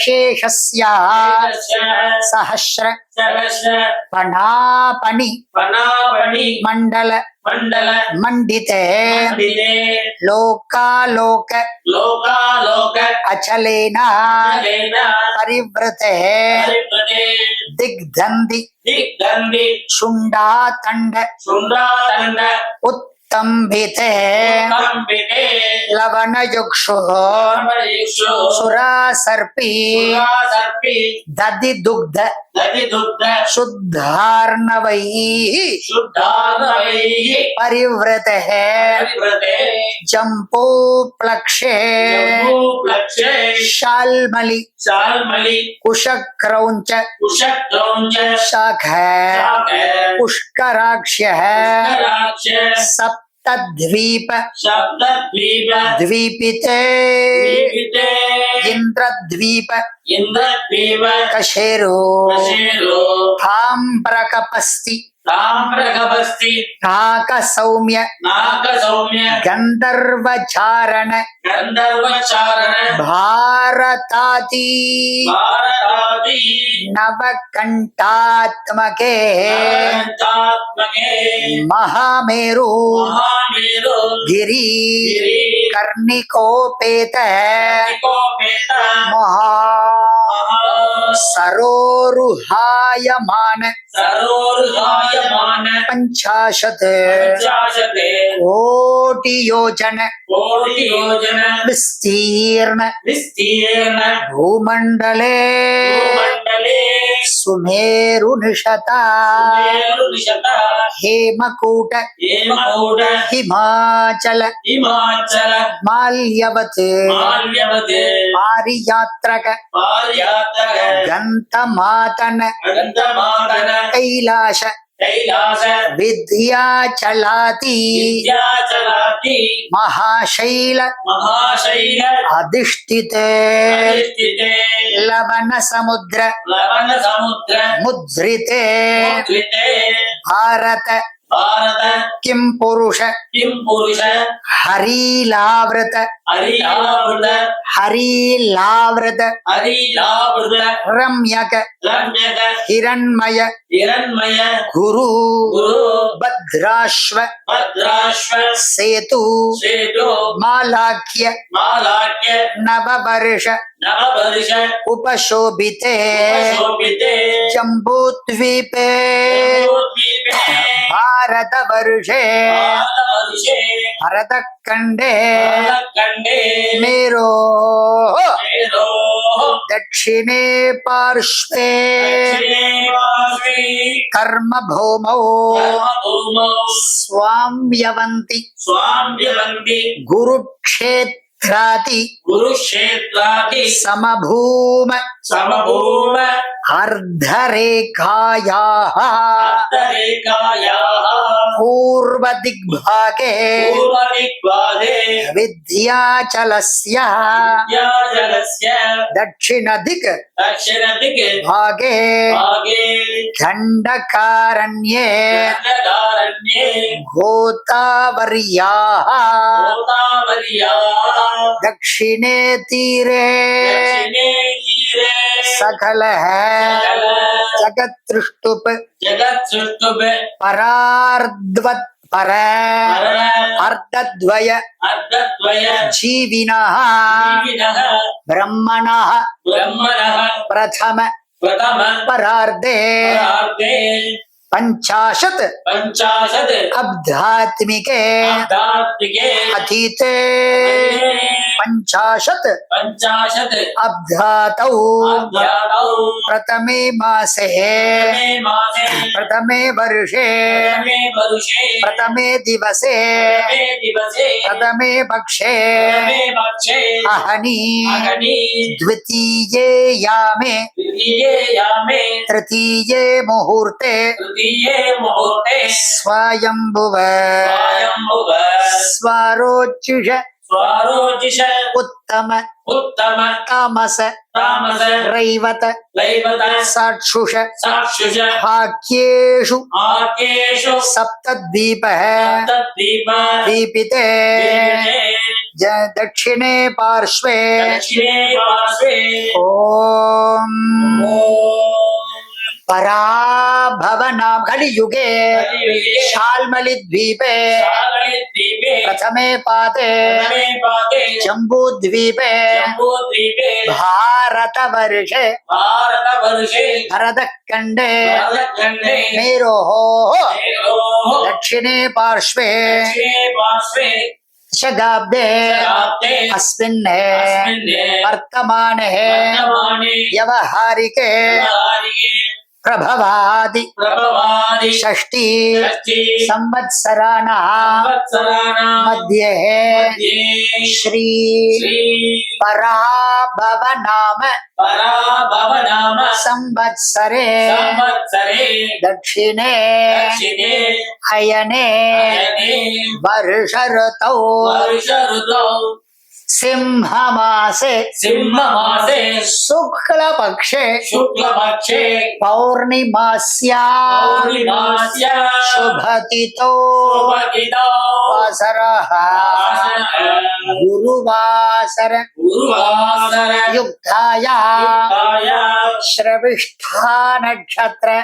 Speaker 1: शेषस्य सहस्र पनापनि मंडल मंडिते लोकालोक अचलेन परिवृते दिग्धन्ति शुंडातंड उत्तंभिते लवणयुक्षु सुरासर्पी दधि दुग्ध शुद्धार्णवैः परिवृतः जम्बूप्लक्षे शाल्मलि कुशक्रौञ्च शाख पुष्कराक्ष्यः सप्तद्वीप द्वीपिते इंद्रद्वीप कशेरो ताम्रकपस्ति नाकसौम्य गंधर्वचारण भारताति नवकंठात्मके महामेरु गिरि कर्णिकोपेत महा सरोरुहायमान पंचाशत कोटि योजन विस्तीर्ण भूमंडले सुमेरुनिशता हेमकूट हिमाचल माल्यवत् पारियात्रक गंतमातन कैलाश विद्याचलाति महाशैल अधिष्ठिते लवण समुद्र मुद्रिते भारत किं पुरुष हरिलावृत रम्यक हिरण्मय गुरु भद्राश्व सेतु मालाख्य नववर्ष उपशोभिते जम्बूद्वीपे भारतवर्षे भरतखण्डे मेरो दक्षिणे पार्श्वे कर्मभूमौ स्वाम्यवन्ति गुरुक्षेत्राति समभूम अर्धरेखायाः पूर्वदिग्भागे विद्याचलस्य दक्षिणदिक् भागे दण्डकारण्ये गोदावर्याः दक्षिणे तीरे सकल जगत्सृष्टुप परार्धवत् पर अर्धद्वय जीविनः ब्रह्मणः प्रथम परार्धे पंचाशत अब्धात्मिके अतीते पंचाशत अब्धातौ प्रथमे मासे प्रथमे वर्षे प्रथमे दिवसे प्रथमे पक्षे अहनि द्वितीये यामे तृतीये मुहूर्ते स्वयंभुव स्वारोचिष उत्तम तामस रैवत साक्षुष हाक्येषु सप्तद्वीपः दीपिते दक्षिणे पार्श्वे ओम पराभवनाम कलियुगे शाल्मली द्वीपे प्रथमे पादे जम्बूद्वीपे भारतवर्षे भरतखण्डे मेरोः दक्षिणे पार्श्वे शगाब्दे अस्मिन् वर्तमाने व्यवहारिके प्रभवादि षष्ठी संवत्सराणां मध्ये श्री पराभवनाम संवत्सरे दक्षिणे अयने वर्ष ऋतौ सिंहमासे शुक्लपक्षे पौर्णिमास्या शुभतिथौ वासरः गुरुवासर युक्तायां श्रविष्ठा नक्षत्र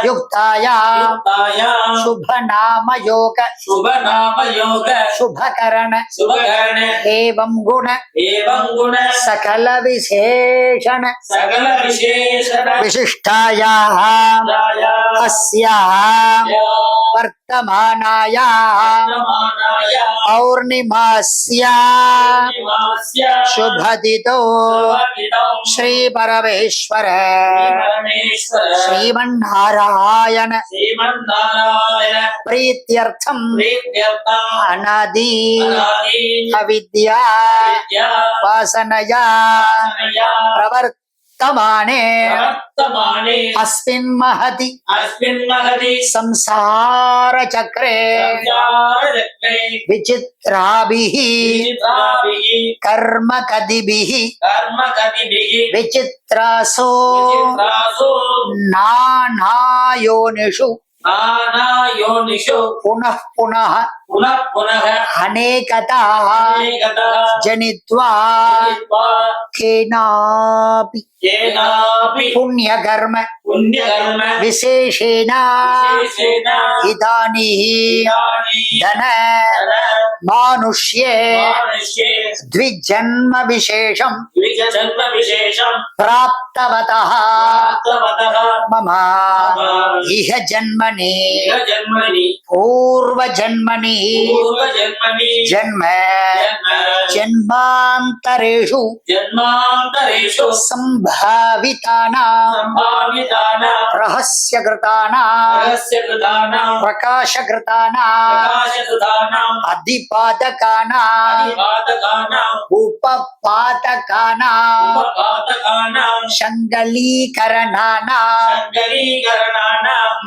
Speaker 1: युक्तायां शुभनाम योग शुभकरण एवं गुण सकल विशेषण विशिष्टायाः अस्याः वर्तमानायाः पौर्णिमास्याः शुभतिथौ श्री परमेश्वर श्रीमन्नारायण प्रीत्यर्थम अनादि अविद्या वासनया प्रवर्तमाने अस्मिन् महति संसार चक्रे विचित्राभिः कर्म कदिभिः विचित्रासो नानायोनिषु पुनः पुनः अनेकता जनित्वा केनापि पुण्यकर्म विशेषेण इदानीं धन मानुष्ये द्विजन्म विशेषं प्राप्तवतः मम इह जन्मनि पूर्वजन्मनि जन्म जन्मान्तरेषु संभावितानां रहस्यकृतानां प्रकाशकृतानां अधिपादकानां उपपादकानां शङ्गलीकरणानां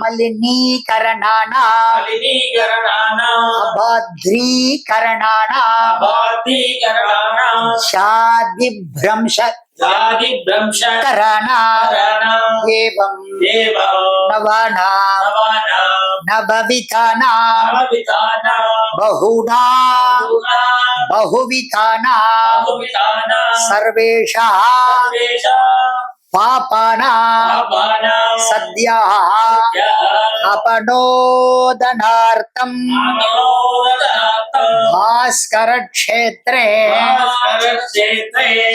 Speaker 1: मलिनीकरणानां अबाध्रीकरणानां शादिभ्रंश कराणां एवं नवानां नवविधानां बहुविधानां सर्वेषां पापानां सद्यः अपनोदनार्थं भास्कर क्षेत्रे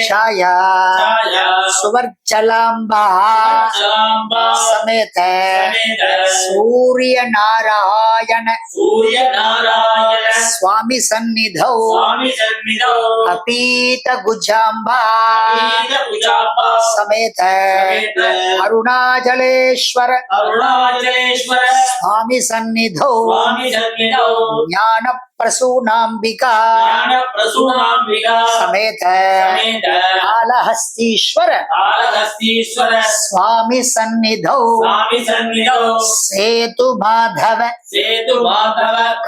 Speaker 1: छाया सुवर्चलाम्बा समेत सूर्य नारायण स्वामी सन्निधौ अपीत गुजाम्बा समेत अरुणाचलेश्वर स्वामी सन्निधौ ज्ञान प्रसूनाम्बिका समेत कालहस्तीश्वर स्वामी सन्निधौ सेतु माधव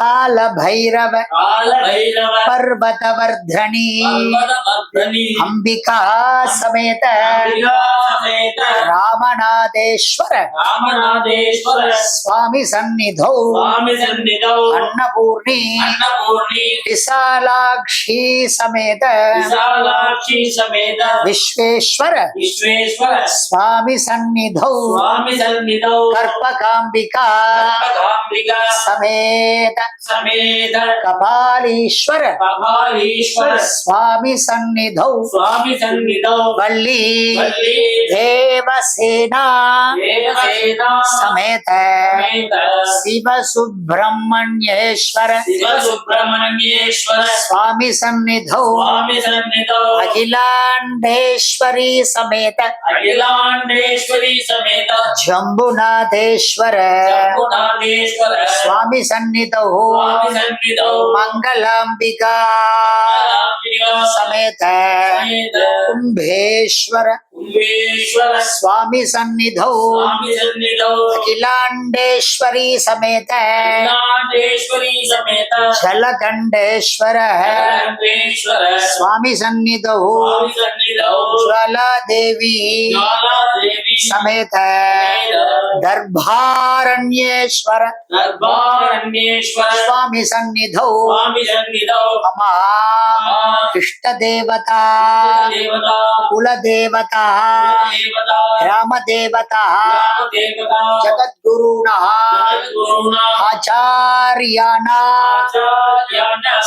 Speaker 1: काल भैरव पर्वतवर्धनी अंबिका समेत रामनाथेश्वर स्वामी सन्निधौ अन्नपूर्णी विशालाक्षी समेत विश्वेश्वर स्वामी सन्निधौ कर्पकाम्बिका समेत कपालीश्वर स्वामी सन्निधौ वल्ली देवसेना समेत शिव सुब्रह्मण्येश्वर स्वामी सन्निधौ अखिलांडेश्वरी समेत जम्बुनाथेश्वर स्वामी सन्निधौ मंगलांबिका समेत कुंभेश्वर स्वामी सन्निधौ अखिलांडेश्वरी समेत जलकंडेश्वर स्वामी सन्निधौ ज्वाला देवी समेत दर्भारण्येश्वर स्वामी सन्निधौ मम इष्ट देवता कुल देवता ग्राम देवता जगद्गुरुणः आचार्याणां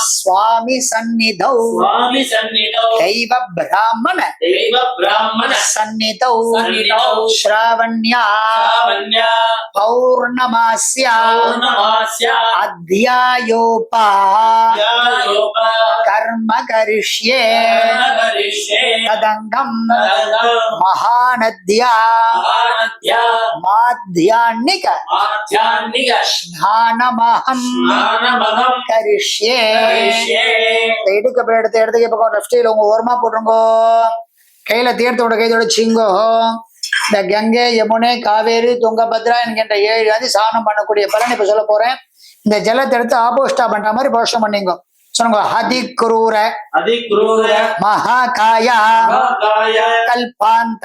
Speaker 1: स्वामी सन्निधौ दैव ब्राह्मण सन्निधौ श्रावण्या पौर्णमास्या अध्यायोपा कर्म करिष्ये तदंगम महानद्या माध्याह्निक स्नानमहं करिष्ये எடுத்த பக்கம் லெஃப்டில் உங்க ஓரமா போட்டுருங்கோ கையில தீர்த்தோட கைதோட சிங்கோ இந்த கங்கை யமுனை காவேரி துங்கபத்ரா என்கின்ற 7 நதி ஸ்நானம் பண்ணக்கூடிய பலன் இப்ப சொல்ல போறேன். இந்த ஜலத்தை எடுத்து ஆப்போசிட்டா பண்ற மாதிரி போஷம் பண்ணிங்க. சொல்லுங்க. அதிக்ரூர महाकाय कल्पांत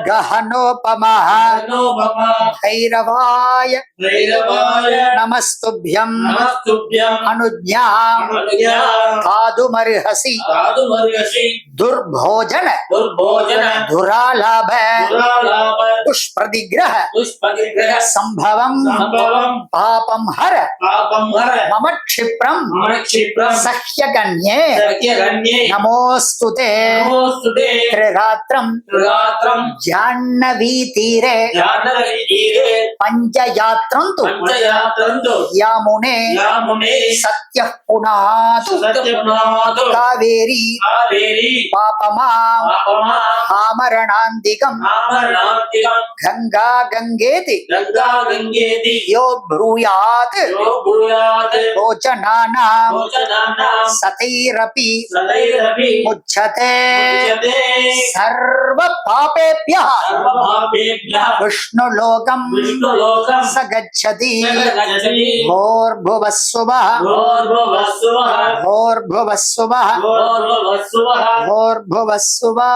Speaker 1: गहनोपमा भैरवाय नमस्तुभ्यं अनुज्ञां कादुमर्हसि दुर्भोजन दुरालाभ दुष्प्रतिग्रह संभवं पापं हर मम क्षिप्रं सह्यगण्ये नमोस्तुते त्रिरात्रं जाह्नवीतीरे पंचयात्रं तु यामुने सत्यः पुनातु कावेरी पापमां आमरणान्तिकं गंगा गंगेति यो ब्रूयात् भोजनानां सतैरपि मुच्यते सर्व पापेभ्यः विष्णुलोकं स गच्छति भोर्भुवस्सुवः भोर्भुवस्सुवः भोर्भुवस्सुवः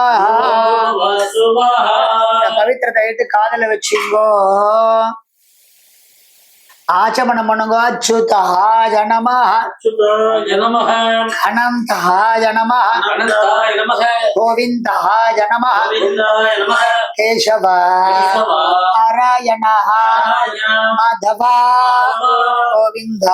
Speaker 1: பவித்திரத்தை எடுத்து காதல வச்சுங்கோ. ஆச்சமனம் பண்ணுங்க. அச்சுதாய நமஹ,
Speaker 2: அச்சுதாய நமஹ,
Speaker 1: அனந்தாய நமஹ,
Speaker 2: அனந்தாய நமஹ,
Speaker 1: கோவிந்தாய நமஹ,
Speaker 2: கோவிந்தாய நமஹ,
Speaker 1: கேசவ
Speaker 2: கேசவ,
Speaker 1: நாராயணः
Speaker 2: நாராயண,
Speaker 1: மாதவ கோவிந்த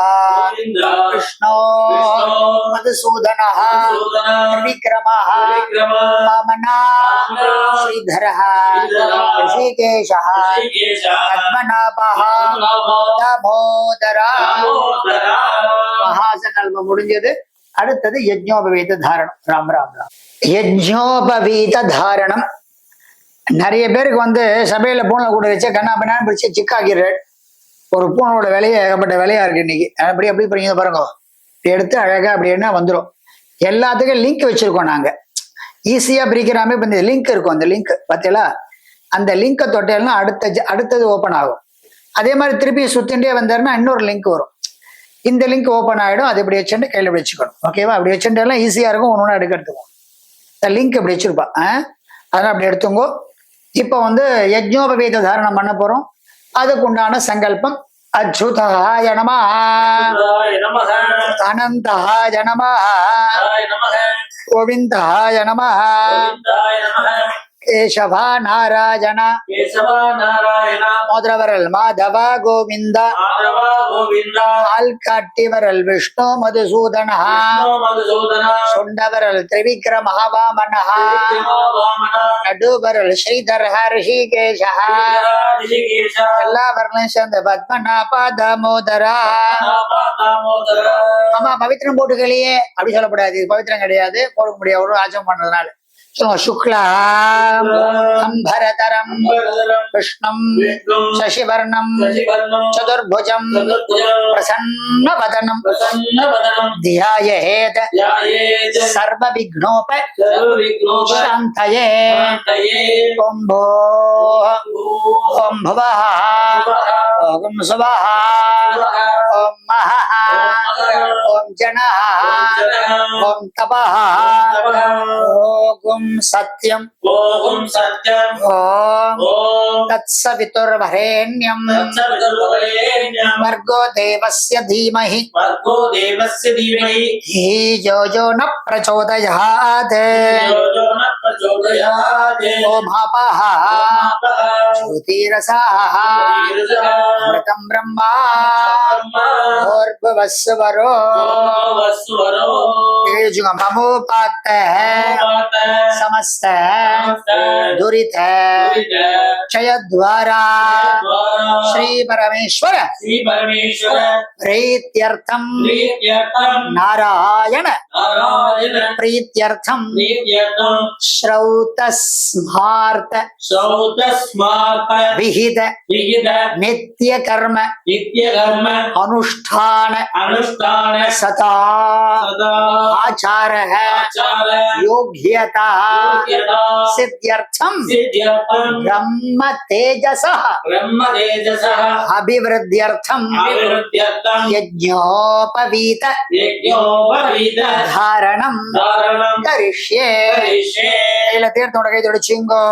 Speaker 2: கோவிந்த,
Speaker 1: கிருஷ்ணோ
Speaker 2: கிருஷ்ணோ,
Speaker 1: மதுசூதனः
Speaker 2: மதுசூதன,
Speaker 1: விக்ரமः
Speaker 2: விக்ரம,
Speaker 1: வாமனா
Speaker 2: வாமனா,
Speaker 1: ஸ்ரீதரः
Speaker 2: ஸ்ரீதரः,
Speaker 1: ரிஷிகேஷः
Speaker 2: ரிஷிகேஷ,
Speaker 1: பத்மநாபः
Speaker 2: பத்மநாபः,
Speaker 1: தாமோதரா.
Speaker 2: தாமோதர.
Speaker 1: மகாசங்கல்பம் முடிஞ்சது. அடுத்தது யஜ்ஞோபவீத தாரணம். ராம் ராம் ராம். யஜ்ஞோபவீத தாரணம். நிறைய பேருக்கு வந்து சபையில பூனை கூட வச்சு கண்ணா பின்னான்னு பிடிச்சி சிக்காக்கிறாள். ஒரு பூனோட விலையை ஏகப்பட்ட விலையா இருக்கு இன்னைக்கு. அப்படி அப்படி பண்ணி பாருங்க, எடுத்து அழகா அப்படி என்ன வந்துடும். எல்லாத்துக்கும் லிங்க் வச்சிருக்கோம் நாங்க, ஈஸியா பிரிக்கிறாமே. இப்ப இந்த லிங்க் இருக்கும், அந்த லிங்க் பார்த்தீங்களா, அந்த லிங்கை தொட்டேன்னா அடுத்தது ஓப்பன் ஆகும். அதே மாதிரி திருப்பி சுத்தின்றே வந்தாருன்னா இன்னொரு லிங்க் வரும். இந்த லிங்க் ஓப்பன் ஆகிடும். அது இப்படி வச்சுட்டு கையில் இப்படி வச்சுக்கணும். ஓகேவா? அப்படி வச்சுட்டுலாம் ஈஸியா இருக்கும். ஒன்று ஒன்று எடுக்கிறதுக்கும் இந்த லிங்க் இப்படி வச்சிருப்பா. அதெல்லாம் அப்படி எடுத்துங்கோ. இப்போ வந்து யஜ்ஞோபவீத தாரணம் பண்ண போறோம். அதுக்கு உண்டான சங்கல்பம் அச்சுதாய நமஹ,
Speaker 2: அச்சுதாய நமஹ,
Speaker 1: அனந்தாய நமஹ,
Speaker 2: அனந்தாய நமஹ,
Speaker 1: கோவிந்தாய நமஹ,
Speaker 2: கோவிந்தாய நமஹ,
Speaker 1: கேசவ நாராயண,
Speaker 2: கேசவ, நாராயண,
Speaker 1: மோதிரவரல் மாதவ கோவிந்த,
Speaker 2: மாதவ, கோவிந்த,
Speaker 1: ஆள்காட்டிவரல் விஷ்ணு மதுசூதன,
Speaker 2: விஷ்ணு, மதுசூதன,
Speaker 1: சுண்டவரல் திரிவிக்ரம வாமன,
Speaker 2: விக்ரம, வாமன,
Speaker 1: நடுவரல் ஸ்ரீதர ரிஷிகேஷ,
Speaker 2: ரிஷிகேஷ,
Speaker 1: எல்லா வரலையும் சேர்ந்த பத்மநாப தாமோதரா.
Speaker 2: தாமோதர.
Speaker 1: ஆமா, பவித்திரம் போட்டுக்கலையே அப்படி சொல்லக்கூடாது. இது பவித்திரம் கிடையாது, போட முடியாது ஒரு ஆச்சம் பண்ணதுனால. சுக்லா அம்பரதரம் கிருஷ்ணம்
Speaker 2: விஷ்ணும்,
Speaker 1: சசிவர்ணம்
Speaker 2: சசிவர்ணம்,
Speaker 1: சதுர்புஜம்
Speaker 2: சதுர்புஜம்,
Speaker 1: பிரசன்னவதனம்
Speaker 2: பிரசன்னவதனம்,
Speaker 1: ध्यायेत
Speaker 2: ध्यायेत
Speaker 1: सर्वविघ्नोप
Speaker 2: सर्वविघ्नोप
Speaker 1: शान्तये.
Speaker 2: शान्तये.
Speaker 1: ओम भो ओम भुवः ओम सुवः ओम महः ओम जनः ओम तपः ओम सत्यम
Speaker 2: ओम सत्यम,
Speaker 1: ओम
Speaker 2: ओम
Speaker 1: तत्सवितुर्वरेण्यं
Speaker 2: तत्सवितुर्वरेण्यं,
Speaker 1: भर्गो देवस्य धीमहि
Speaker 2: भर्गो देवस्य धीमहि
Speaker 1: धियो यो न प्रचोदयात्.
Speaker 2: यो यो न प्रचोदयात्.
Speaker 1: ओम आपः
Speaker 2: आपः
Speaker 1: ज्योतिरसाः
Speaker 2: ईर्षः
Speaker 1: अमृतं ब्रह्मा
Speaker 2: ब्रह्मा
Speaker 1: भूर्भुवस्सुवरो
Speaker 2: वस्वरो
Speaker 1: तेजोममुपात्त समस्त दुरित क्षयद्वारा श्री परमेश्वर
Speaker 2: श्री परमेश्वर
Speaker 1: प्रीत्यर्थम
Speaker 2: प्रीत्यर्थं
Speaker 1: नारायण
Speaker 2: नारायण
Speaker 1: प्रीत्यर्थम
Speaker 2: प्रीत्यर्थं
Speaker 1: श्रौतस्मार्त
Speaker 2: श्रौतस्मार्त
Speaker 1: विहित
Speaker 2: विहित
Speaker 1: नित्य कर्म
Speaker 2: नित्यकर्म
Speaker 1: अनुष्ठान
Speaker 2: अनुष्ठान
Speaker 1: सता
Speaker 2: सदा
Speaker 1: आचार
Speaker 2: आचार
Speaker 1: योग्यता
Speaker 2: योग्यता
Speaker 1: सिद्ध्यर्थम
Speaker 2: सिद्ध्यर्थं
Speaker 1: ब्रह्म तेजसः
Speaker 2: ब्रह्मतेजसः
Speaker 1: अभिवृद्ध्यर्थम
Speaker 2: अभिवृद्ध्यर्थं
Speaker 1: यज्ञोपवीत
Speaker 2: यज्ञोपवीत
Speaker 1: धारणम
Speaker 2: धारणं
Speaker 1: करिष्ये.
Speaker 2: करिष्ये.
Speaker 1: கையில தீர்த்தோட கை தொடிச்சிங்கோ.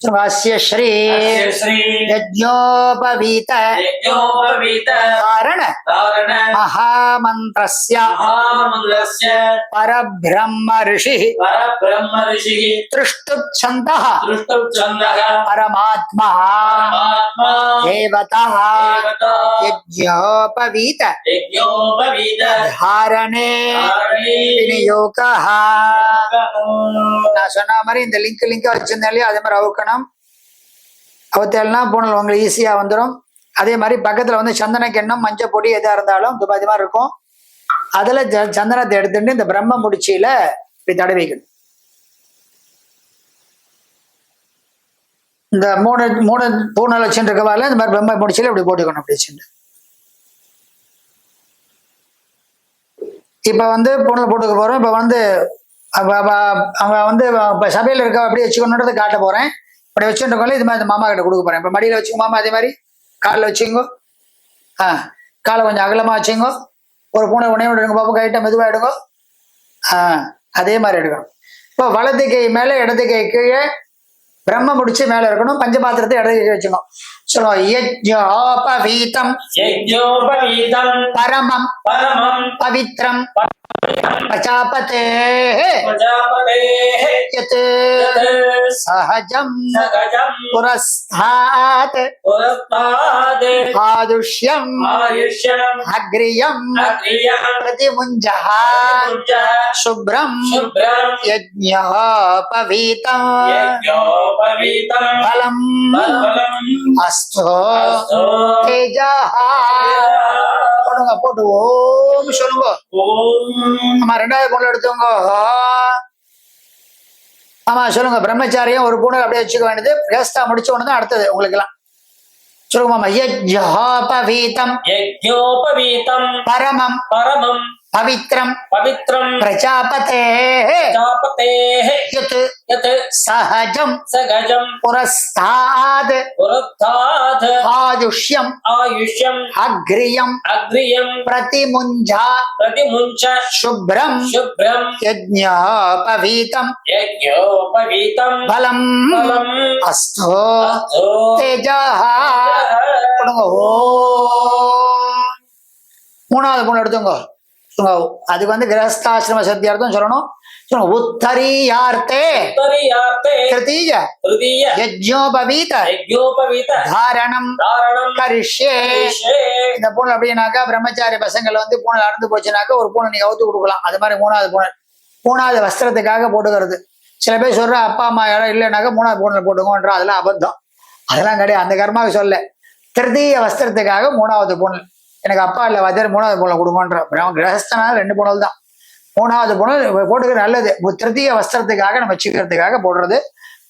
Speaker 1: வாஸ்ய ஸ்ரீ
Speaker 2: अस्य श्री
Speaker 1: यज्ञोपवीत
Speaker 2: यज्ञोपवीत
Speaker 1: धारण
Speaker 2: धारण
Speaker 1: महामन्त्रस्य
Speaker 2: महामन्त्रस्य
Speaker 1: परब्रह्म ऋषिः
Speaker 2: परब्रह्म ऋषिः
Speaker 1: तृष्टुच्छन्दः
Speaker 2: दृष्टुच्छन्दः
Speaker 1: परमात्मा
Speaker 2: परमात्मा
Speaker 1: देवता
Speaker 2: देवता
Speaker 1: यज्ञोपवीत
Speaker 2: यज्ञोपवीत
Speaker 1: धारणे
Speaker 2: धारणे
Speaker 1: विनियोगः. நான் சொன்ன மாதிரி இந்த லிங்க் வச்சிருந்தேன் இல்லையா, அதே மாதிரி அவுக்கணும். அவத்தெல்லாம் போனல் உங்களுக்கு ஈஸியா வந்துடும். அதே மாதிரி பக்கத்துல வந்து சந்தன கிண்ணம் மஞ்சள் பொடி எதா இருந்தாலும் இது மாதிரி இருக்கும். அதுல சந்தனத்தை எடுத்துட்டு இந்த பிரம்ம முடிச்சியில இப்படி தடவிக்கணும். இந்த மூணு மூணு பூனை வச்சுட்டு இருக்கவால இந்த மாதிரி பிரம்ம முடிச்சியில இப்படி போட்டுக்கணும். அப்படி வச்சுட்டு இப்ப வந்து பூனல் போட்டுக்க போறோம். இப்ப வந்து அவங்க வந்து இப்ப சபையில இருக்க அப்படியே வச்சுக்கணுன்றதை காட்ட போறேன். இப்படி வச்சுருக்கோம். இது மாதிரி மாமா கிட்ட கொடுக்க போறேன். இப்ப மடியில வச்சுக்கோ மாமா. அதே மாதிரி காலில் வச்சுங்கோ. காலை கொஞ்சம் அகலமா வச்சுங்கோ. ஒரு பூனை உணவு எடுங்க பாப்பா. கைட்ட மெதுவா எடுங்கோ. அதே மாதிரி எடுக்கணும். இப்போ வலது கை மேல இடது கை கீழே பிரம்ம முடிச்சு மேல இருக்கணும். பஞ்சபாத்திரத்தை இடது கை வச்சுக்கணும். சொல்லுவோம். யஜ்ஞோபவீதம்
Speaker 2: யஜ்ஞோபவீதம்
Speaker 1: பரமம்
Speaker 2: பரமம்
Speaker 1: பவித்ரம் பிரஜாபதே
Speaker 2: பிரஜாபதேஹ
Speaker 1: யத்
Speaker 2: யத்
Speaker 1: சஹஜம்
Speaker 2: சகஜம்
Speaker 1: புரஸ்தாத்
Speaker 2: புரஸ்தாத்
Speaker 1: ஆதுஷ்யம்
Speaker 2: ஆயுஷ்யம்
Speaker 1: அக்ரியம்
Speaker 2: அக்ரியம்
Speaker 1: பிரதிமுஞ்சः
Speaker 2: புஞ்சः
Speaker 1: சுப்ரம்
Speaker 2: சுப்ரம்
Speaker 1: யஜ்ஞோபவீதம்
Speaker 2: யஜ்ஞோபவீதம்
Speaker 1: பலம்
Speaker 2: பலம்
Speaker 1: அஸ்து
Speaker 2: அஸ்து
Speaker 1: தேஜः. போடுங்க, போட்டு ஓம் சொல்லுங்க.
Speaker 2: ஓம்
Speaker 1: ஆமா, ரெண்டாவது பொண்ணு எடுத்துங்க. ஆமா சொல்லுங்க. பிரம்மச்சாரியம் ஒரு பூனை அப்படியே வச்சுக்க வேண்டியது. கிரகஸ்தா முடிச்ச உடனே தான் அடுத்தது உங்களுக்கு எல்லாம் சொல்லுங்க மாமா. யஜ்ஞோபவீதம்
Speaker 2: யஜ்ஞோபவீதம்
Speaker 1: பரமம்
Speaker 2: பரமம்
Speaker 1: பவித்ரம்
Speaker 2: பவித்ரம்
Speaker 1: பிரஜாபதே
Speaker 2: பிரஜாபதேஹ
Speaker 1: யத்
Speaker 2: யத்
Speaker 1: சஹஜம்
Speaker 2: சகஜம்
Speaker 1: புரஸ்தாத்
Speaker 2: புரஸ்தாத்
Speaker 1: ஆயுஷ்யம்
Speaker 2: ஆயுஷ்யம்
Speaker 1: அக்ரியம்
Speaker 2: அக்ரியம்
Speaker 1: பிரதிமுஞ்சா
Speaker 2: பிரதிமுஞ்ச
Speaker 1: சுப்ரம்
Speaker 2: சுப்ரம்
Speaker 1: யஜ்ஞோபவீதம்
Speaker 2: யஜ்ஞோபவீதம்
Speaker 1: பலம்
Speaker 2: பலம்
Speaker 1: அஸ்து
Speaker 2: அஸ்து
Speaker 1: தேஜः. கொடுங்க. மூணாவது பொண்ணு எடுத்துங்க. அதுக்கு வந்து கிரகஸ்தாசிரம சத்தியார்த்தம் சொல்லணும். உத்தரியார்த்தே
Speaker 2: உத்தரியார்த்தே
Speaker 1: திருத்தீய
Speaker 2: திருதீய
Speaker 1: யஜ்ஞோபவீத
Speaker 2: யஜ்ஞோபவீத
Speaker 1: தாரணம்
Speaker 2: தாரணம்
Speaker 1: கரிஷ்யே.
Speaker 2: கரிஷ்யே.
Speaker 1: இந்த பூனை அப்படின்னாக்கா பிரம்மச்சாரி பசங்களை வந்து பூனை அறந்து போச்சுனாக்கா ஒரு பூனை நீங்க அவுத்து கொடுக்கலாம். அது மாதிரி மூணாவது பூனை மூணாவது வஸ்திரத்துக்காக போட்டுக்கிறது. சில பேர் சொல்ற அப்பா அம்மா யாரும் இல்லைனாக்கா மூணாவது பூனை போட்டுக்கோன்ற அதெல்லாம் அபத்தம். அதெல்லாம் கிடையாது. அந்த கர்மாவை சொல்ல திருத்தீய வஸ்திரத்துக்காக மூணாவது பூனை. எனக்கு அப்பா இல்லை வாத்தியார் மூணாவது பூனை கொடுக்கோன்ற கிரகஸ்தனா 2 பூனல் தான். மூணாவது பூனை போட்டுக்கிறது நல்லது. திருத்தீய வஸ்திரத்துக்காக நம்ம வச்சுக்கிறதுக்காக போடுறது.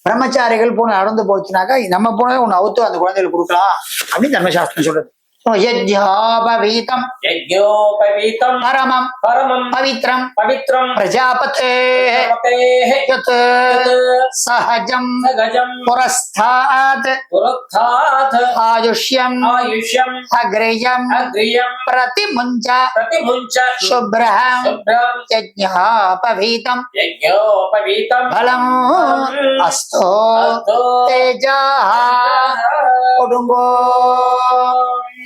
Speaker 1: பிரம்மச்சாரிகள் பூனை அறந்து போச்சுனாக்கா நம்ம பூனை ஒன்று அவுத்து அந்த குழந்தைகளுக்கு கொடுக்கலாம் அப்படின்னு தர்மசாஸ்திரம் சொல்றது. யஜ்ஞோபவீதம்
Speaker 2: யஜ்ஞோபவீதம்
Speaker 1: பரமம்
Speaker 2: பரமம்
Speaker 1: பவித்ரம்
Speaker 2: பவித்ரம்
Speaker 1: பிரஜாபதே
Speaker 2: பிரஜாபதேஹ
Speaker 1: யத்
Speaker 2: யத்
Speaker 1: சஹஜம்
Speaker 2: சகஜம்
Speaker 1: புரஸ்தாத்
Speaker 2: புரஸ்தாத்
Speaker 1: ஆயுஷ்யம்
Speaker 2: ஆயுஷ்யம்
Speaker 1: அக்ரியம்
Speaker 2: அக்ரியம்
Speaker 1: பிரதிமுஞ்ச
Speaker 2: பிரதிமுஞ்ச
Speaker 1: சுப்ரம்
Speaker 2: சுப்ரம்
Speaker 1: யஜ்ஞோபவீதம்
Speaker 2: யஜ்ஞோபவீதம்
Speaker 1: பலம் அஸ்து
Speaker 2: அஸ்து
Speaker 1: தேஜः. கொடுங்கோ.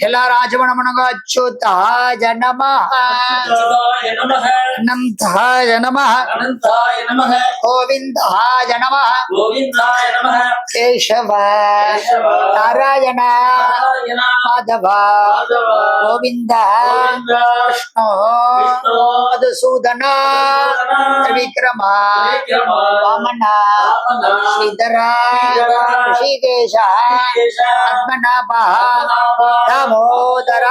Speaker 1: எல்லாரும் ஆஜமனம் பண்ணுங்க. அச்சுதாய நமஹ
Speaker 2: அச்சுதாய நமஹ
Speaker 1: அனந்தாய நமஹ
Speaker 2: அனந்தாய நமஹ
Speaker 1: கோவிந்தாய நமஹ
Speaker 2: கோவிந்தாய நமஹ
Speaker 1: கேசவ
Speaker 2: கேசவ
Speaker 1: நாராயண
Speaker 2: நாராயண
Speaker 1: மாதவ
Speaker 2: மாதவ
Speaker 1: கோவிந்த
Speaker 2: கோவிந்த
Speaker 1: விஷ்ணு
Speaker 2: விஷ்ணு
Speaker 1: மதுசூதன விக்ரம
Speaker 2: விக்ரம
Speaker 1: வாமன
Speaker 2: வாமன
Speaker 1: ஸ்ரீதர
Speaker 2: ஸ்ரீதர
Speaker 1: ரிஷிகேஷ
Speaker 2: ரிஷிகேஷ
Speaker 1: பத்மநாப
Speaker 2: பத்மநாப
Speaker 1: தாமோதர.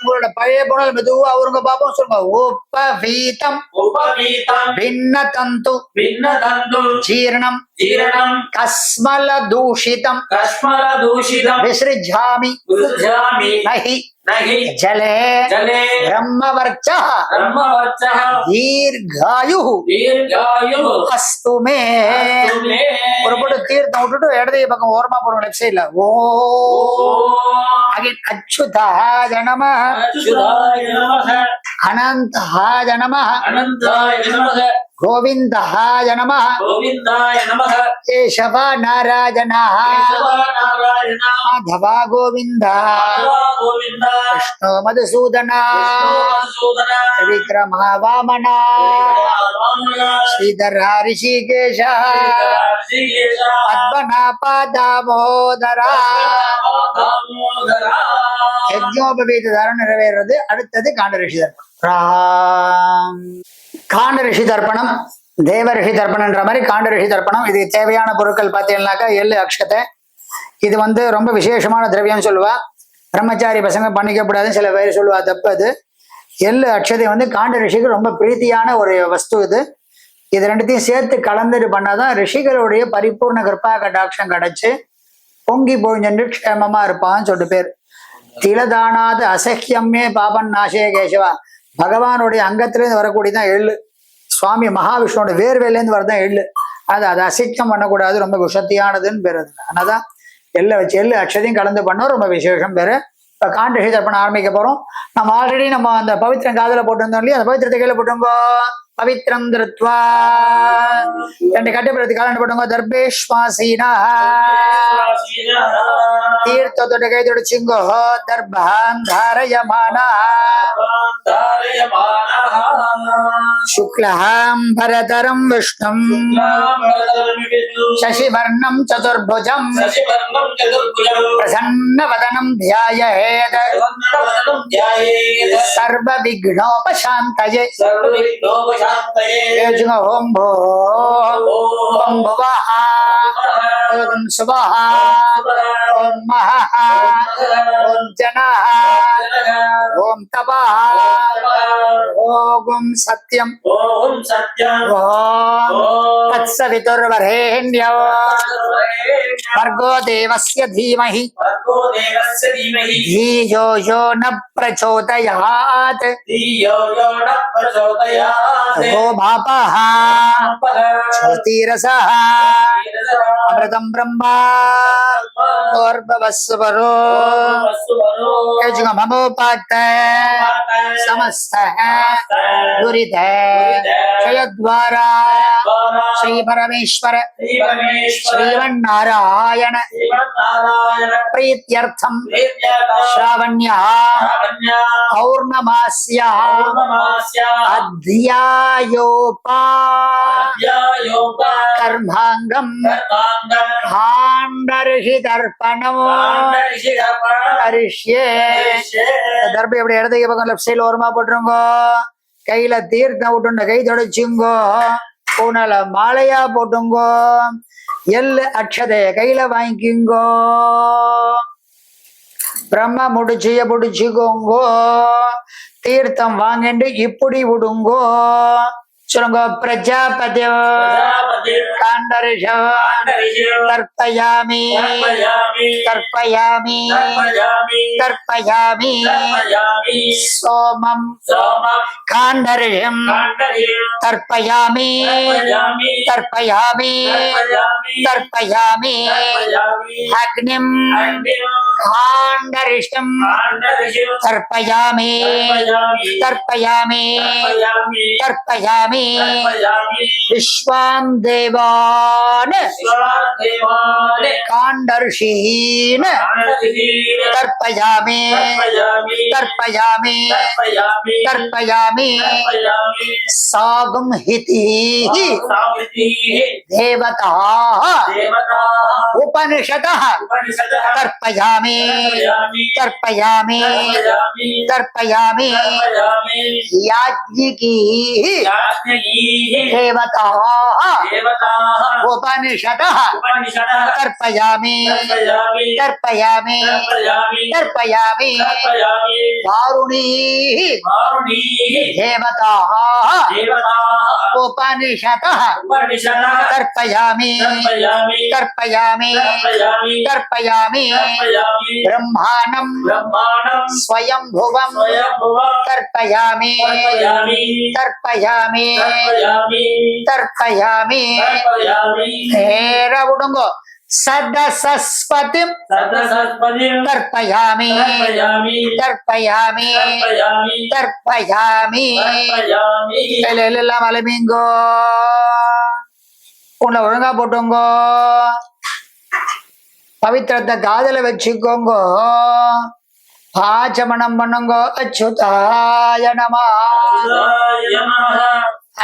Speaker 1: உங்களோட பழைய புனல் மெதுவா அவருங்க பாப்போம் சொல்லுங்க. உபவீதம்
Speaker 2: உபவீதம்
Speaker 1: பின்ன தந்து
Speaker 2: भिन्नतन्तु
Speaker 1: ஜீர்ணம்
Speaker 2: जीर्णं
Speaker 1: கஸ்மல தூஷிதம்
Speaker 2: कस्मलदूषितं
Speaker 1: விசிருஜாமி
Speaker 2: विसृजामि
Speaker 1: நஹி
Speaker 2: नहि
Speaker 1: ஜலே
Speaker 2: जले
Speaker 1: பிரம்மவர்ச்சः
Speaker 2: ब्रह्मवत्सः
Speaker 1: தீர்காயுः
Speaker 2: दीर्घायुः
Speaker 1: அஸ்து மே.
Speaker 2: अस्तु मे।
Speaker 1: ஒரு போட்டு தீர்த்தம் விட்டுட்டு இடது பக்கம் ஓரமா போடுவோம். லெஃப்ட் சைட்ல ஓ அகைன் அச்சுதாய நமஹ
Speaker 2: अच्युताय नमः
Speaker 1: அனந்தாய நமஹ
Speaker 2: अनन्ताय नमः
Speaker 1: கோவிந்தாய நமஹ
Speaker 2: गोविन्दाय नमः
Speaker 1: கேசவ நாராயண
Speaker 2: केशवनारायण
Speaker 1: மாதவ கோவிந்த
Speaker 2: माधव गोविन्द
Speaker 1: விஷ்ணு மதுசூதன
Speaker 2: विष्णुमधुसूदन
Speaker 1: விக்ரம வாமன
Speaker 2: वामन
Speaker 1: ஸ்ரீதர ரிஷிகேஷ
Speaker 2: ऋषिकेश
Speaker 1: பத்மநாப தாமோதர.
Speaker 2: दामोदर
Speaker 1: யஜ்ஞோபவீத தாரம் நிறைவேறது. அடுத்தது காண்ட ரிஷி தர்ப்பணம். ராம். காண்ட ரிஷி தர்ப்பணம் தேவ ரிஷி தர்ப்பணம்ன்ற மாதிரி காண்ட ரிஷி தர்ப்பணம். இது தேவையான பொருட்கள் பார்த்தீங்கன்னாக்கா எள்ளு அக்ஷதை. இது வந்து ரொம்ப விசேஷமான திரவியம் சொல்லுவா. பிரம்மச்சாரி பசங்க பண்ணிக்கப்படாதுன்னு சில பேர் சொல்லுவா. தப்பு அது. எள்ளு அக்ஷதை வந்து காண்ட ரிஷிக்கு ரொம்ப பிரீத்தியான ஒரு வஸ்து இது. இது ரெண்டுத்தையும் சேர்த்து கலந்துட்டு பண்ணாதான் ரிஷிகளுடைய பரிபூர்ண கிருபா கடாட்சம் கிடைச்சு பொங்கி பொழிஞ்சு க்ஷேமமா இருப்பான்னு சொல்லிட்டு பேர். திலதானாத அசக்கியமே பாபன் நாசே கேசவா. பகவானுடைய அங்கத்திலேருந்து வரக்கூடியதான் எள்ளு. சுவாமி மகாவிஷ்ணுவோட வேர்வேலேருந்து வரதான் எள்ளு. அது அசைக்கம் பண்ணக்கூடாது. ரொம்ப விஷத்தியானதுன்னு பேர். அது அதனாலதான் எள்ளை வச்சு எள்ளு அக்ஷதையும் கலந்து பண்ணோம். ரொம்ப விசேஷம் பேரு. இப்போ காண்ட ரிஷி தர்ப்பணம் ஆரம்பிக்க போறோம். நம்ம ஆல்ரெடி அந்த பவித்திரம் காதல போட்டிருந்தோம் இல்லையா? அந்த பவித்திரத்தை கையில போட்டுங்கோ. பவித்ரம் திருத்வா ரெண்டு கட்டுப்பிரதி காலன் போடுங்க தர்பேஷ்வாசீனா தீர்த்தத்தோட கை தொடச்சிங்கோ தர்பான் தாரயமானா சுக்லாம் பரதரம் விஷ்ணும் சசிவர்ணம் சதுர்புஜம் பிரசன்னவதனம் தியாயேத் சர்வ விக்னோபசாந்தயே ஓம் போ ஓம் புவஹ ஓம் சுவஹ ஓம் மஹஹ ஓம் ஜனஹ ஓம் தபஹ ஓம் சத்யம்
Speaker 2: ஓம் சத்யம்
Speaker 1: ஓம் தத்சவிதுர்வரேண்யோ भर्गो देवस्य धीमहि धियो यो न प्रचोदयात् भो भापः ज्योतिरसः अमृतं ब्रह्मा भवस्वरो यजुगमोपात्त समस्त दुरित क्षयद्वारा श्री परमेश्वर श्रीमन्नारायण प्रीत्यर्थम श्रावण्या पौर्णमास्या अध्यायोपा कर्मांगम காண்டரிஷிதர்ப்பணம் கரிஷ்யே. தர்ப்பம் எப்படி இடத்துக்கு பக்கம் லெஃப்ட் சைடில் ஓரமா போட்டுருங்கோ. கையில தீர்த்தம் விட்டுண்ட கை தொடச்சுங்கோ. பூனல மாலையா போட்டுங்கோ. எள்ளு அக்ஷதைய கையில வாங்கிக்குங்கோ. பிரம்ம முடிச்சிய பிடிச்சுக்கோங்கோ. தீர்த்தம் வாங்கிட்டு இப்படி விடுங்கோ. சொல்லுங்க பிரஜாபதி காண்டரிஷ தர்ப்பயாமி தர்ப்பயாமி தர்ப்பயாமி சோமம் காண்டரிஷம் தர்ப்பயாமி தர்ப்பயாமி தர்ப்பயாமி அக்னிம் காண்டரிஷம் தர்ப்பயாமி தர்ப்பயாமி தர்ப்பயாமி விஸ்வான் தேவான் காண்டர்ஷீன் தர்ப்பயாமி தர்ப்பயாமி தர்ப்பயாமி சாகும் ஹிதி தேவதா உபனிஷதः தர்ப்பயாமி தர்ப்பயாமி தர்ப்பயாமி யாஜ்ஞிகீ देवता उपनिषदः तर्पयामि तर्पयामि तर्पयामि वारुणीः देवता उपनिषदः तर्पयामि तर्पयामि तर्पयामि ब्रह्माणं स्वयंभुवं तर्पयामि तर्पयामि तर्पयामि हेरवुडुंगो सदसस्पतिं तर्पयामि तर्पयामि तर्पयामि एல்லாம் அலமிங்கோ. உன்னை ஒழுங்கா போட்டுங்கோ. பவித்திரத்தை காதல வச்சுக்கோங்கோ. ஆச்சமனம் பண்ணுங்கோ. அச்சுதாய நமः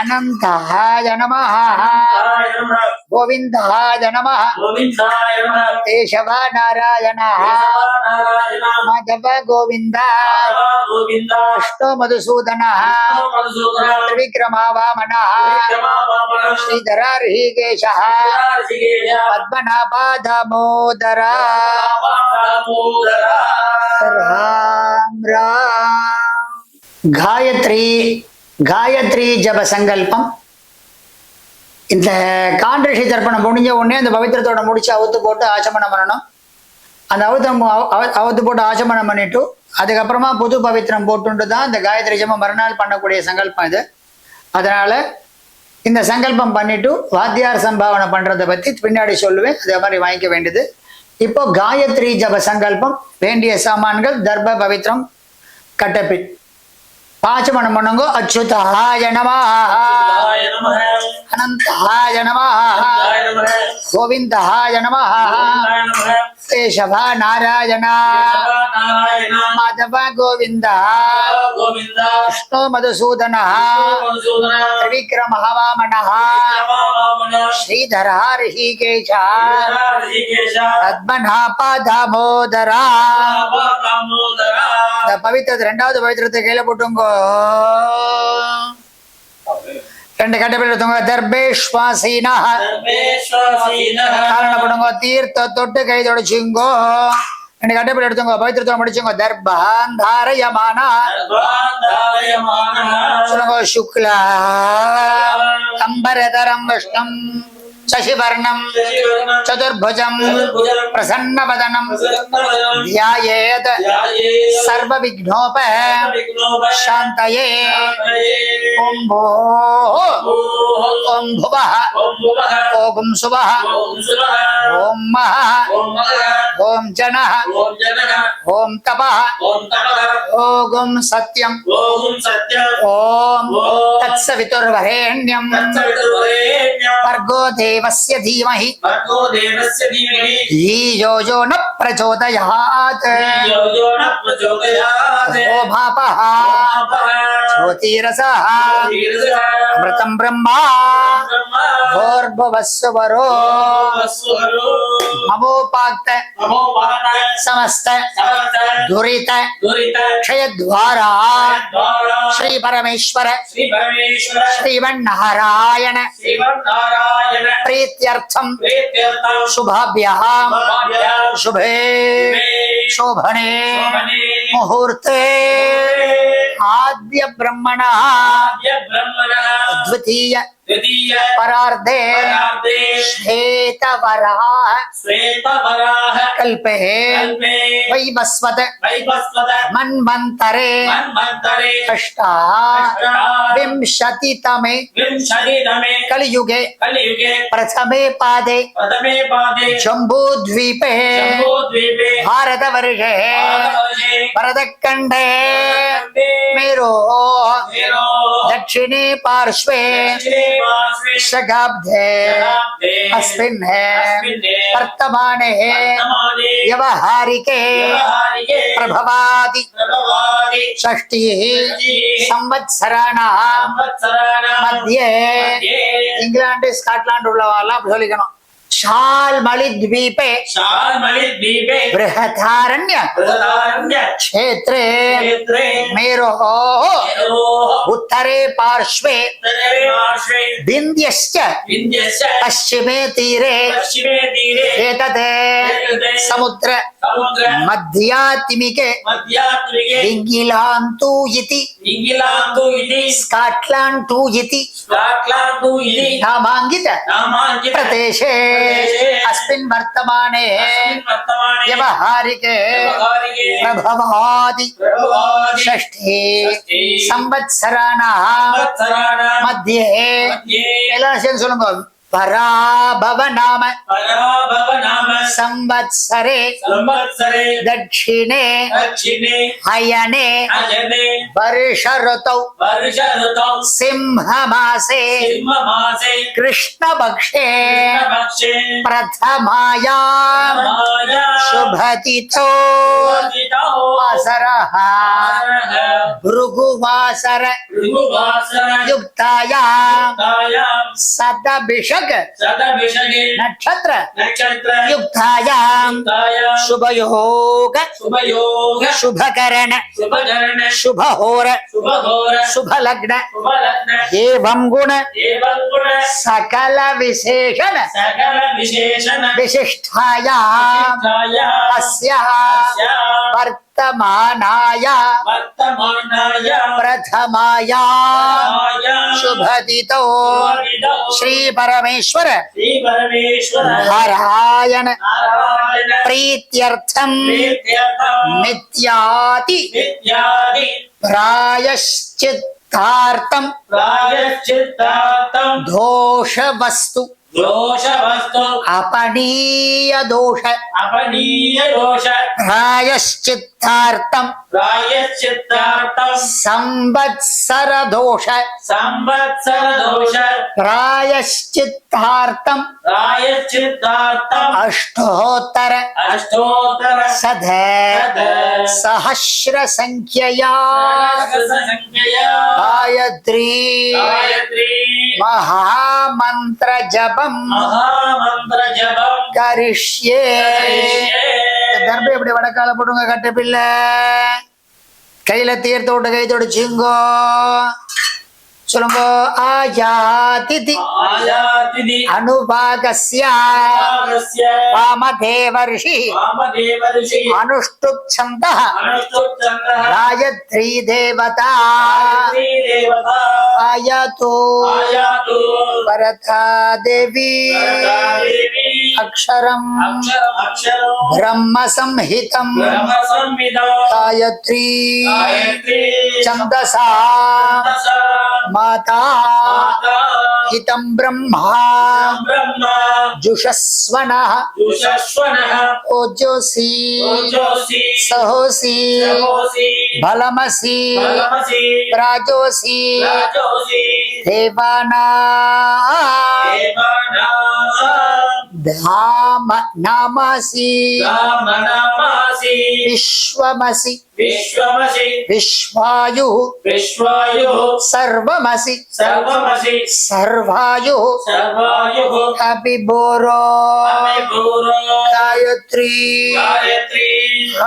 Speaker 1: अनंताय नमः गोविंदाय नमः केशव नारायण माधव गोविंद विष्णु मधुसूदन त्रिविक्रमा वामन श्रीधर ऋषिकेश पद्मनाभ दामोदर राम राम. காயத்ரி ஜப சங்கல்பம். இந்த காண்டரிஷி தர்ப்பணம் முடிஞ்ச உடனே அந்த பவித்திரத்தோட முடிச்சு அவுத்து போட்டு ஆச்சமனம் பண்ணணும். அந்த அவுத்து போட்டு ஆச்சமனம் பண்ணிட்டு அதுக்கப்புறமா புது பவித்திரம் போட்டுட்டு தான் இந்த காயத்ரி ஜபம் மறுநாள் பண்ணக்கூடிய சங்கல்பம் இது. அதனால இந்த சங்கல்பம் பண்ணிட்டு வாத்தியார் சம்பாவனை பண்றதை பத்தி பின்னாடி சொல்லுவேன். அதே மாதிரி வாங்கிக்க வேண்டியது. இப்போ காயத்ரி ஜப சங்கல்பம் வேண்டிய சாமான்கள் தர்ப பவித்திரம் கட்டப்பில் பாச்சமணம் பண்ணுங்க. அச்சுதாய நமः,
Speaker 2: அச்சுதாய நமः,
Speaker 1: அனந்தாய நமः,
Speaker 2: அனந்தாய நமः,
Speaker 1: கோவிந்தாய நமः,
Speaker 2: கோவிந்தாய நமः,
Speaker 1: கேசவ நாராயண,
Speaker 2: கேசவ நாராயண,
Speaker 1: மாதவ கோவிந்தா,
Speaker 2: கோவிந்தா,
Speaker 1: விஷ்ணு மதுசூதன,
Speaker 2: மதுசூதன,
Speaker 1: திரிவிக்ரம வாமன,
Speaker 2: வாமன,
Speaker 1: ஸ்ரீதர ரிஷிகேஷ,
Speaker 2: ரிஷிகேஷ,
Speaker 1: பத்மநாப தாமோதர.
Speaker 2: தாமோதர.
Speaker 1: இந்த பவித்திரத்தை ரெண்டாவது பவித்திரத்தை கையில போட்டுங்கோ. ரெண்டு கட்டப்பில் எடுத்துங்க. தர்பேஷ்வாசீனா
Speaker 2: சர்வேஸ்வரசீனः,
Speaker 1: காரணப்படுங்க. தீர்த்த தொட்டு கை தொடச்சுங்கோ. ரெண்டு கட்டப்பில் எடுத்துங்க. பவித்திரத்தை முடிச்சுங்க. தர்பாந்தாரயமான
Speaker 2: சர்வாந்தாரயமானः,
Speaker 1: சொல்லுங்க. சுக்லா அம்பரதரம் விஷ்ணும் சசிவர்ணம்
Speaker 2: சசிவர்ணம்,
Speaker 1: சதுர்புஜம்
Speaker 2: சதுர்புஜம்,
Speaker 1: பிரசன்னவதனம்
Speaker 2: பிரசன்னவதனம்,
Speaker 1: ध्यायेत्
Speaker 2: ध्यायेत्
Speaker 1: सर्वविघ्नोप
Speaker 2: सर्वविघ्नोप
Speaker 1: शान्तये.
Speaker 2: शान्तये.
Speaker 1: ॐ भोः
Speaker 2: ॐ
Speaker 1: ॐ भुवः
Speaker 2: ॐ भुवः,
Speaker 1: ॐ सुवः
Speaker 2: ॐ सुरः,
Speaker 1: ॐ महः
Speaker 2: ॐ महः,
Speaker 1: ॐ जनः
Speaker 2: ॐ जनः,
Speaker 1: ॐ तपः
Speaker 2: ॐ तपः,
Speaker 1: ॐ सत्यम्
Speaker 2: ॐ सत्यम्,
Speaker 1: ॐ
Speaker 2: ॐ
Speaker 1: तत्सवितुर्वरेण्यम्
Speaker 2: तत्सवितुर्वरेण्यं,
Speaker 1: भर्गो देवस्य धीमहि
Speaker 2: भर्गो देवस्य धीमहि
Speaker 1: धियो यो न प्रचोदयात्.
Speaker 2: धियो यो न प्रचोदयात्.
Speaker 1: ओ भापः ज्योतिरसः
Speaker 2: ीरसः,
Speaker 1: अमृतं ब्रह्मा
Speaker 2: ब्रह्मा,
Speaker 1: भोर्भुवस्वरो
Speaker 2: वस्वरो,
Speaker 1: ममोपाक्त
Speaker 2: ममोपात,
Speaker 1: समस्त
Speaker 2: समस्त,
Speaker 1: दुरित
Speaker 2: दुरित,
Speaker 1: क्षयद्वारा
Speaker 2: द्वारा,
Speaker 1: श्री परमेश्वर
Speaker 2: श्री परमेश्वर,
Speaker 1: श्रीमन्नारायण
Speaker 2: श्रीमन्नारायण,
Speaker 1: प्रीत्यर्थम
Speaker 2: प्रीत्यर्थं,
Speaker 1: शुभाभ्याम
Speaker 2: शुभाभ्यां,
Speaker 1: शुभे शोभने
Speaker 2: शोभने,
Speaker 1: मुहूर्ते आद्य ब्रह्मण
Speaker 2: आद्य ब्रह्मणः,
Speaker 1: द्वितीय
Speaker 2: द्वितीय,
Speaker 1: परार्धे
Speaker 2: परार्धे,
Speaker 1: श्वेतवराह
Speaker 2: श्वेतवराह,
Speaker 1: कल्पे
Speaker 2: कल्पे,
Speaker 1: वैवस्वत
Speaker 2: वैवस्वत,
Speaker 1: मन्वन्तरे
Speaker 2: मन्वन्तरे,
Speaker 1: अष्टाविंशतितमे
Speaker 2: विंशतितमे
Speaker 1: कलियुगे
Speaker 2: कलियुगे
Speaker 1: प्रथमे पादे
Speaker 2: प्रथमे पादे
Speaker 1: जम्बूद्वीपे
Speaker 2: जम्बूद्वीपे
Speaker 1: भारतवर्षे
Speaker 2: भारतवर्षे
Speaker 1: भरतखण्डे
Speaker 2: खण्डे
Speaker 1: मेरो
Speaker 2: मेरो
Speaker 1: दक्षिणे पार्श्वे
Speaker 2: दक्षिणे पार्श्वे
Speaker 1: शताब्दे
Speaker 2: शताब्दे
Speaker 1: अस्मिन्
Speaker 2: अस्मिन्
Speaker 1: वर्तमाने
Speaker 2: वर्तमाने
Speaker 1: व्यवहारिके
Speaker 2: व्यवहारिके
Speaker 1: प्रभवादि
Speaker 2: प्रभवादि
Speaker 1: षष्टिः संवत्सराणां
Speaker 2: संवत्सराणां
Speaker 1: मध्ये
Speaker 2: मध्ये
Speaker 1: இங்கிலாந்து ஸ்காட்லாந்து உள்ளவாலாம் அப்படி சொல்லிக்கணும். ஷால்மலி द्वीपे
Speaker 2: शाल्मलिद्वीपे
Speaker 1: बृहदारण्य
Speaker 2: बृहदारण्य
Speaker 1: क्षेत्रे
Speaker 2: क्षेत्रे
Speaker 1: मेरोः
Speaker 2: मेरोः
Speaker 1: उत्तरे पार्श्वे
Speaker 2: उत्तरे पार्श्वे
Speaker 1: विन्ध्यश्च
Speaker 2: विन्ध्यस्य
Speaker 1: पश्चिमे तीरे
Speaker 2: पश्चिमे तीरे
Speaker 1: एतत् समुद्र
Speaker 2: समुद्र
Speaker 1: मध्यात्मिके
Speaker 2: मध्यात्मिके
Speaker 1: इंग्लान्तु इति
Speaker 2: इंग्लान्दु इति
Speaker 1: स्काट्लाण्डु इति
Speaker 2: स्काट्लान्दु इति
Speaker 1: नामाङ्कित
Speaker 2: नामाङ्कित
Speaker 1: प्रदेशे अस्मिन् वर्तमाने
Speaker 2: अस्मिन् वर्तमाने
Speaker 1: व्यवहारिके
Speaker 2: व्यवहारिके
Speaker 1: प्रभवादि
Speaker 2: प्रभवादि
Speaker 1: षष्ठी
Speaker 2: षष्ठी
Speaker 1: संवत्सराणां
Speaker 2: संवत्सराणां
Speaker 1: मध्ये
Speaker 2: मध्ये
Speaker 1: எல்லாம் சேர்ந்து சொல்லுங்க. पराभव नाम
Speaker 2: पराभव नाम
Speaker 1: संवत्सरे
Speaker 2: संवत्सरे
Speaker 1: दक्षिणे
Speaker 2: दक्षिणे
Speaker 1: अयने
Speaker 2: अयने
Speaker 1: वर्ष ऋतौ
Speaker 2: वर्ष ऋतौ
Speaker 1: सिंहमासे
Speaker 2: सिंहमासे
Speaker 1: कृष्णपक्षे
Speaker 2: कृष्णपक्षे
Speaker 1: प्रथमायां
Speaker 2: माया
Speaker 1: शुभतिथो
Speaker 2: शुभतिथौ
Speaker 1: वासरः भृगुवासर
Speaker 2: भृगुवासर
Speaker 1: युक्तायां
Speaker 2: युक्तायां
Speaker 1: शतभिषक
Speaker 2: शतभिषगे
Speaker 1: नक्षत्र
Speaker 2: नक्षत्र
Speaker 1: युक्तायां
Speaker 2: युक्तायां
Speaker 1: शुभयोग
Speaker 2: शुभयोग
Speaker 1: शुभकरण
Speaker 2: शुभकरण
Speaker 1: शुभहोर
Speaker 2: शुभघोर
Speaker 1: शुभलग्न
Speaker 2: शुभलग्न
Speaker 1: एवं गुण
Speaker 2: एवं गुण
Speaker 1: सकल विशेषण
Speaker 2: सकल विशेषण
Speaker 1: विशिष्टायां
Speaker 2: विशिष्टायां
Speaker 1: अस्याः
Speaker 2: अस्यां
Speaker 1: वर्तमानाय
Speaker 2: वर्तमानाय
Speaker 1: प्रथमायां
Speaker 2: प्रथमायां
Speaker 1: शुभतिथौ
Speaker 2: शुभतिथौ
Speaker 1: श्री परमेश्वर
Speaker 2: श्री परमेश्वर
Speaker 1: नारायण
Speaker 2: नारायण
Speaker 1: प्रीत्यर्थम
Speaker 2: प्रीत्यर्थं
Speaker 1: नित्याति
Speaker 2: नित्यादि
Speaker 1: प्रायश्चित्तार्थम
Speaker 2: प्रायश्चित्तार्थं
Speaker 1: दोष वस्तु
Speaker 2: दोषवस्तु
Speaker 1: अपनीय दोष
Speaker 2: अपनीय दोष
Speaker 1: प्रायश्चित्तार्थं
Speaker 2: प्रायश्चित्तार्थं
Speaker 1: संवत्सर दोष
Speaker 2: संवत्सर दोष
Speaker 1: प्रायश्चित्तार्थं
Speaker 2: प्रायश्चित्तार्थं
Speaker 1: अष्टोत्तर
Speaker 2: शत
Speaker 1: सहस्र संख्यया
Speaker 2: संख्यया
Speaker 1: गायत्री
Speaker 2: गायत्री
Speaker 1: महामंत्र जपम
Speaker 2: महामंत्र जपम
Speaker 1: करिष्ये தர்பை இப்படி வடக்கால போட்டுங்க கட்ட பிள்ளை கையில தீர்த்த விட்டு கை தொடிச்சுங்கோ சொல்லுங்க ஆயாதிதி
Speaker 2: आयातिथि
Speaker 1: அனுபாகஸ்ய
Speaker 2: भागस्य
Speaker 1: வாமதேவர்ஷி
Speaker 2: वामदेवर्षि
Speaker 1: அனுஷ்டுப்சந்தः
Speaker 2: अनुष्ठुप्छन्दः
Speaker 1: गायत्री देवता
Speaker 2: गायत्री देवता
Speaker 1: आयातु
Speaker 2: आयातु
Speaker 1: वरदा देवी
Speaker 2: वरदा देवी
Speaker 1: अक्षरम्
Speaker 2: अक्षरो
Speaker 1: ब्रह्म संहितं
Speaker 2: ब्रह्म संविदा
Speaker 1: गायत्री
Speaker 2: गायत्री
Speaker 1: छन्दसा
Speaker 2: छन्दसा
Speaker 1: माता
Speaker 2: माता
Speaker 1: हितं ब्रह्मा
Speaker 2: ब्रह्म
Speaker 1: जुषस्वनः
Speaker 2: जुषस्वनः
Speaker 1: ओजोषि
Speaker 2: ओजोषि
Speaker 1: सहोषि
Speaker 2: सहोषि
Speaker 1: बलमसि
Speaker 2: बलमसि
Speaker 1: राजोषि
Speaker 2: राजोषि
Speaker 1: देवानां
Speaker 2: देवानां
Speaker 1: धाम नामसि
Speaker 2: रामनामासि
Speaker 1: विश्वमसि
Speaker 2: विश्वमसि
Speaker 1: विश्वायुः
Speaker 2: विश्वायुः
Speaker 1: सर्वमसि
Speaker 2: सर्वमसि
Speaker 1: सर्वायुः
Speaker 2: सर्वायुः
Speaker 1: अभिभूरो
Speaker 2: अभिभूरो
Speaker 1: गायत्री
Speaker 2: गायत्री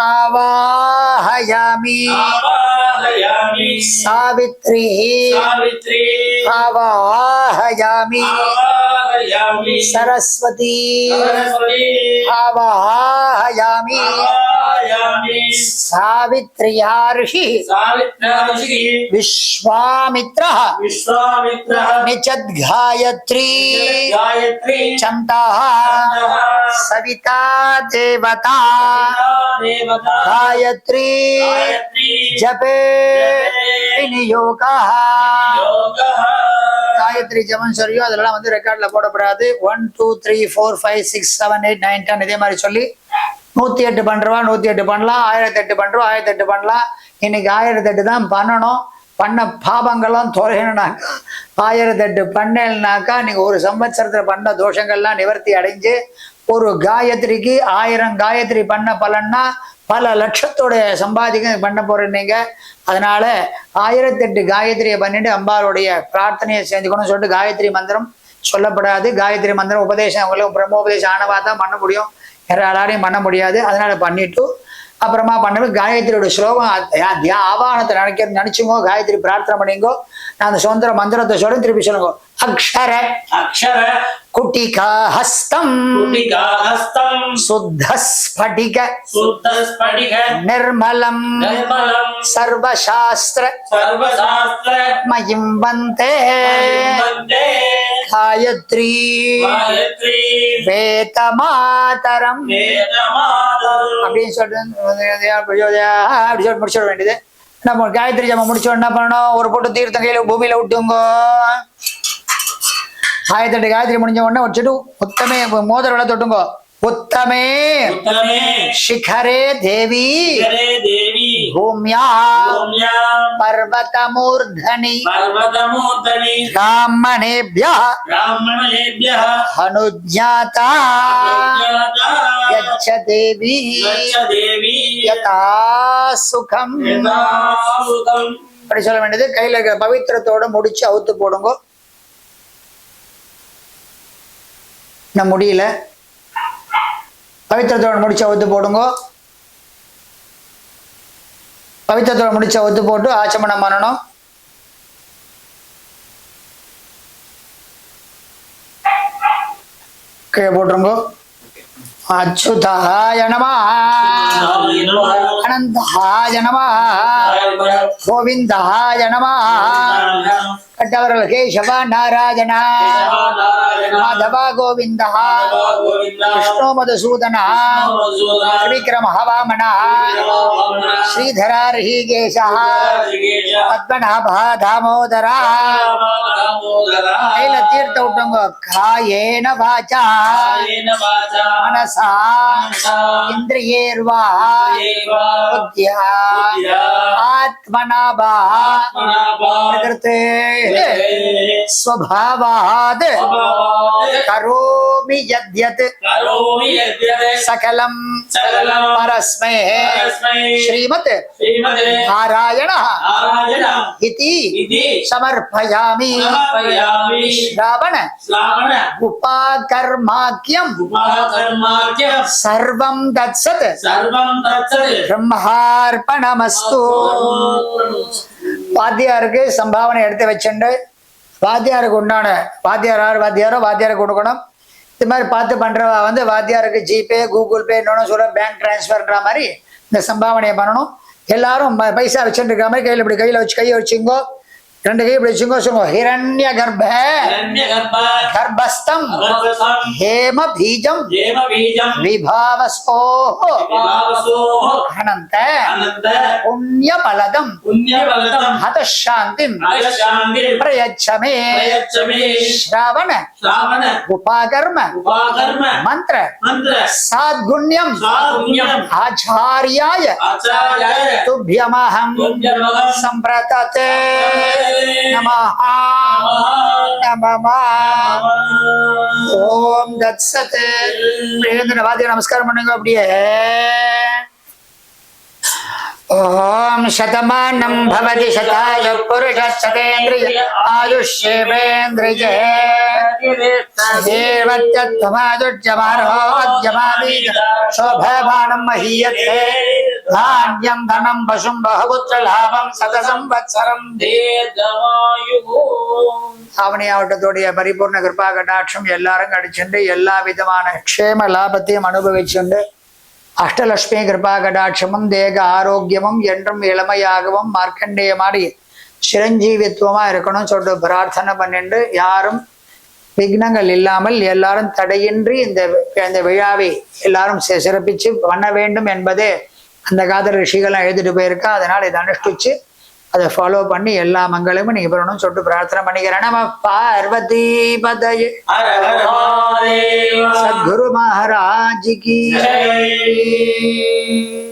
Speaker 1: आवाहयामि
Speaker 2: आवाहयामि
Speaker 1: सावित्री
Speaker 2: सावित्री
Speaker 1: आवाहयामि
Speaker 2: आवाहयामि
Speaker 1: सरस्वती
Speaker 2: सरस्वती
Speaker 1: आवाहयामि
Speaker 2: आवाहयामि
Speaker 1: सावित्र्या ऋषिः
Speaker 2: सावित्री
Speaker 1: विश्वामित्रः
Speaker 2: विश्वामित्रः
Speaker 1: निचद् गायत्री
Speaker 2: गायत्री
Speaker 1: छन्दः सविता देवता
Speaker 2: देवता
Speaker 1: गायत्री
Speaker 2: गायत्री
Speaker 1: जपे विनियोगः
Speaker 2: योगः
Speaker 1: காயத்ரி ஜபம் சொல்லியோ அதெல்லாம் வந்து ரெக்கார்ட்ல போடப்படாது 1 2 3 4 5 6 7 8 9 10 இதே மாதிரி சொல்லி 108 பண்றவா 108 பண்ணலாம் 1008 பண்றோம் 1008 பண்ணலாம் இன்னைக்கு 1008 தான் பண்ணணும் பண்ண பாபங்கள்லாம் தொலைனாக்கா 1008 பண்ணேன்னாக்கா நீங்க ஒரு சம்பத்சரத்துல பண்ண தோஷங்கள்லாம் நிவர்த்தி அடைஞ்சு ஒரு காயத்ரிக்கு 1000 காயத்ரி பண்ண பலன்னா பல லட்சத்தோட சம்பாதிக்க பண்ண போறேன் நீங்க அதனால 1008 காயத்ரியை பண்ணிட்டு அம்பாளுடைய பிரார்த்தனையை செஞ்சுக்கணும்னு சொல்லிட்டு காயத்ரி மந்திரம் சொல்லப்படாது காயத்ரி மந்திரம் உபதேசம் உங்களுக்கு பிரம்மோபதேசம் ஆனவா தான் பண்ண முடியும் யாராலையும் பண்ண முடியாது அதனால பண்ணிட்டு அப்புறமா பண்ணது காயத்ரியோட ஸ்லோகம் ஆவாகனத்தை நினைச்சுங்கோ காயத்ரி பிரார்த்தனை பண்ணிங்கோ நான் அந்த சுதந்திர மந்திரத்தை சொல்ல திருப்பி சொல்லுங்க அக்ஷர
Speaker 2: अक्षर
Speaker 1: குட்டிகா ஹஸ்தம்
Speaker 2: कुटिका हस्तं
Speaker 1: சுத்த ஸ்படிக
Speaker 2: शुद्ध स्फटिक
Speaker 1: நிர்மலம்
Speaker 2: निर्मलं
Speaker 1: சர்வசாஸ்திர
Speaker 2: सर्वशास्त्र
Speaker 1: மயம் வந்தே
Speaker 2: वन्दे
Speaker 1: காயத்ரி
Speaker 2: गायत्री
Speaker 1: வேதமாதரம்
Speaker 2: वेदमातरम्
Speaker 1: அப்படின்னு சொல்லிட்டு அப்படி சொல்லி முடிச்சிட வேண்டியது நம்ம காயத்ரி ஜபம் முடிச்சோம் என்ன பண்ணணும் ஒரு போட்டு தீர்த்தம் கையில பூமியில விட்டுங்க 1008 காயத்ரி முடிஞ்ச உடனே வச்சுட்டு உத்தமே மோதிர விட தொட்டுங்க உத்தமே
Speaker 2: उत्तमे
Speaker 1: शिखरे देवी
Speaker 2: शिखरे देवी
Speaker 1: भूम्या
Speaker 2: भूम्यां
Speaker 1: पर्वतमूर्धनि
Speaker 2: पर्वतमूर्धनि
Speaker 1: ब्राह्मणेभ्यः
Speaker 2: ब्राह्मणेभ्यः
Speaker 1: अनुज्ञाता
Speaker 2: अनुज्ञाता
Speaker 1: गच्छ देवी
Speaker 2: गच्छ देवी
Speaker 1: यथा सुखम
Speaker 2: यथा सुखम्
Speaker 1: அப்படி சொல்ல வேண்டியது கையில இருக்க பவித்திரத்தோட முடிச்சு அவுத்து போடுங்க நான் முடியல பவித்திரத்தோட முடிச்சு அவுத்து போடுங்க பவித்திரத்தோட முடிச்சு அவுத்து போட்டு ஆச்சமனம் பண்ணணும் கீழே போட்டுருங்க அச்சுதாய நமः ஆனந்தாய நமः கோவிந்தாய நமः கட்டவர்கள் கேசவ நாராயணா மாதவ கோவிந்தா விஷ்ணு மதுசூதனா திரிவிக்ரம வாமனா ஸ்ரீதரா ரிஷிகேஷா பத்மநாபா தாமோதரா கையில தீர்த்த விட்டுங்க காயேன வாச்சா மனசா இந்திரியேர்வா புத்தியா ஆத்மனாபா பிரகிருதே ஸ்வபாவாத் கரோமி யத்யத் சகலம் பரஸ்மை ஸ்ரீமத் நாராயண இதி சமர்ப்பயாமி ஸ்ராவண உபாகர்மாக்கியம் சர்வம் தத்சத் பிரம்மார்ப்பணமஸ்து. வாத்தியாருக்கு சம்பாவனை எடுத்து வச்சுண்டு வாத்தியாருக்கு உண்டான வாத்தியாருக்கு கொடுக்கணும். இது மாதிரி பார்த்து பண்றவா வாத்தியாருக்கு ஜிபே கூகுள் பே இன்னொன்னு சொல்ல பேங்க் டிரான்ஸ்ஃபர்ன்ற மாதிரி இந்த சம்பாவனையை பண்ணணும். எல்லாரும் பைசா வச்சுட்டு இருக்கிற மாதிரி கையில் இப்படி கையை வச்சுங்கோ, ரெண்டு கை இப்படி வச்சுங்கோ. சொல்லுங்க ஹிரண்ய கர்ப்பஸ்தம் ஹேம பீஜம் விபாவசோ அனந்த புண்ணிய பலதம் ஹதசாந்திம் பிரயச்சமே ஸ்ராவண உபாகர்ம மந்திர சாத்குண்யம் ஆச்சார்யாய துப்யமஹம் சம்பிரததே நமஹ நமः. ஓம் தத்சத். வாத்திய நமஸ்காரம் பண்ணுங்க அப்படியே. ஓம் சதமானம் பவதி சதாய புருஷ சதேந்திரிய ஆயுஷ்யேவேந்திரிய சோபமானம் மஹீயதே தான்யம் தனம் பசும் பஹுபுத்திர லாபம் சதசம்வத்சரம் ஆவணியாவட்டத்துடைய பரிபூர்ண கிருபா கடாட்சம் எல்லாரும் கடிச்சுண்டு எல்லா விதமான க்ஷேம லாபத்தையும் அனுபவிச்சுண்டு அஷ்டலட்சுமி கிருபா கடாட்சமும் தேக ஆரோக்கியமும் என்றும் இளமையாகவும் மார்க்கண்டேயமாடி சிரஞ்சீவித்துவமா இருக்கணும் சொல்லிட்டு பிரார்த்தனை பண்ணிட்டு யாரும் விக்னங்கள் இல்லாமல் எல்லாரும் தடையின்றி இந்த விழாவை எல்லாரும் சிறப்பிச்சு பண்ண வேண்டும் என்பதே அந்த காதல் ரிஷிகள்லாம் எழுதிட்டு போயிருக்கா. அதனால இதை அனுஷ்டிச்சு அதை ஃபாலோ பண்ணி எல்லா மங்களும் நீங்க பெறணும்னு சொல்லிட்டு பிரார்த்தனை பண்ணிக்கிறேன். நம பார்வதி பதயே சத்குரு மகாராஜ் கி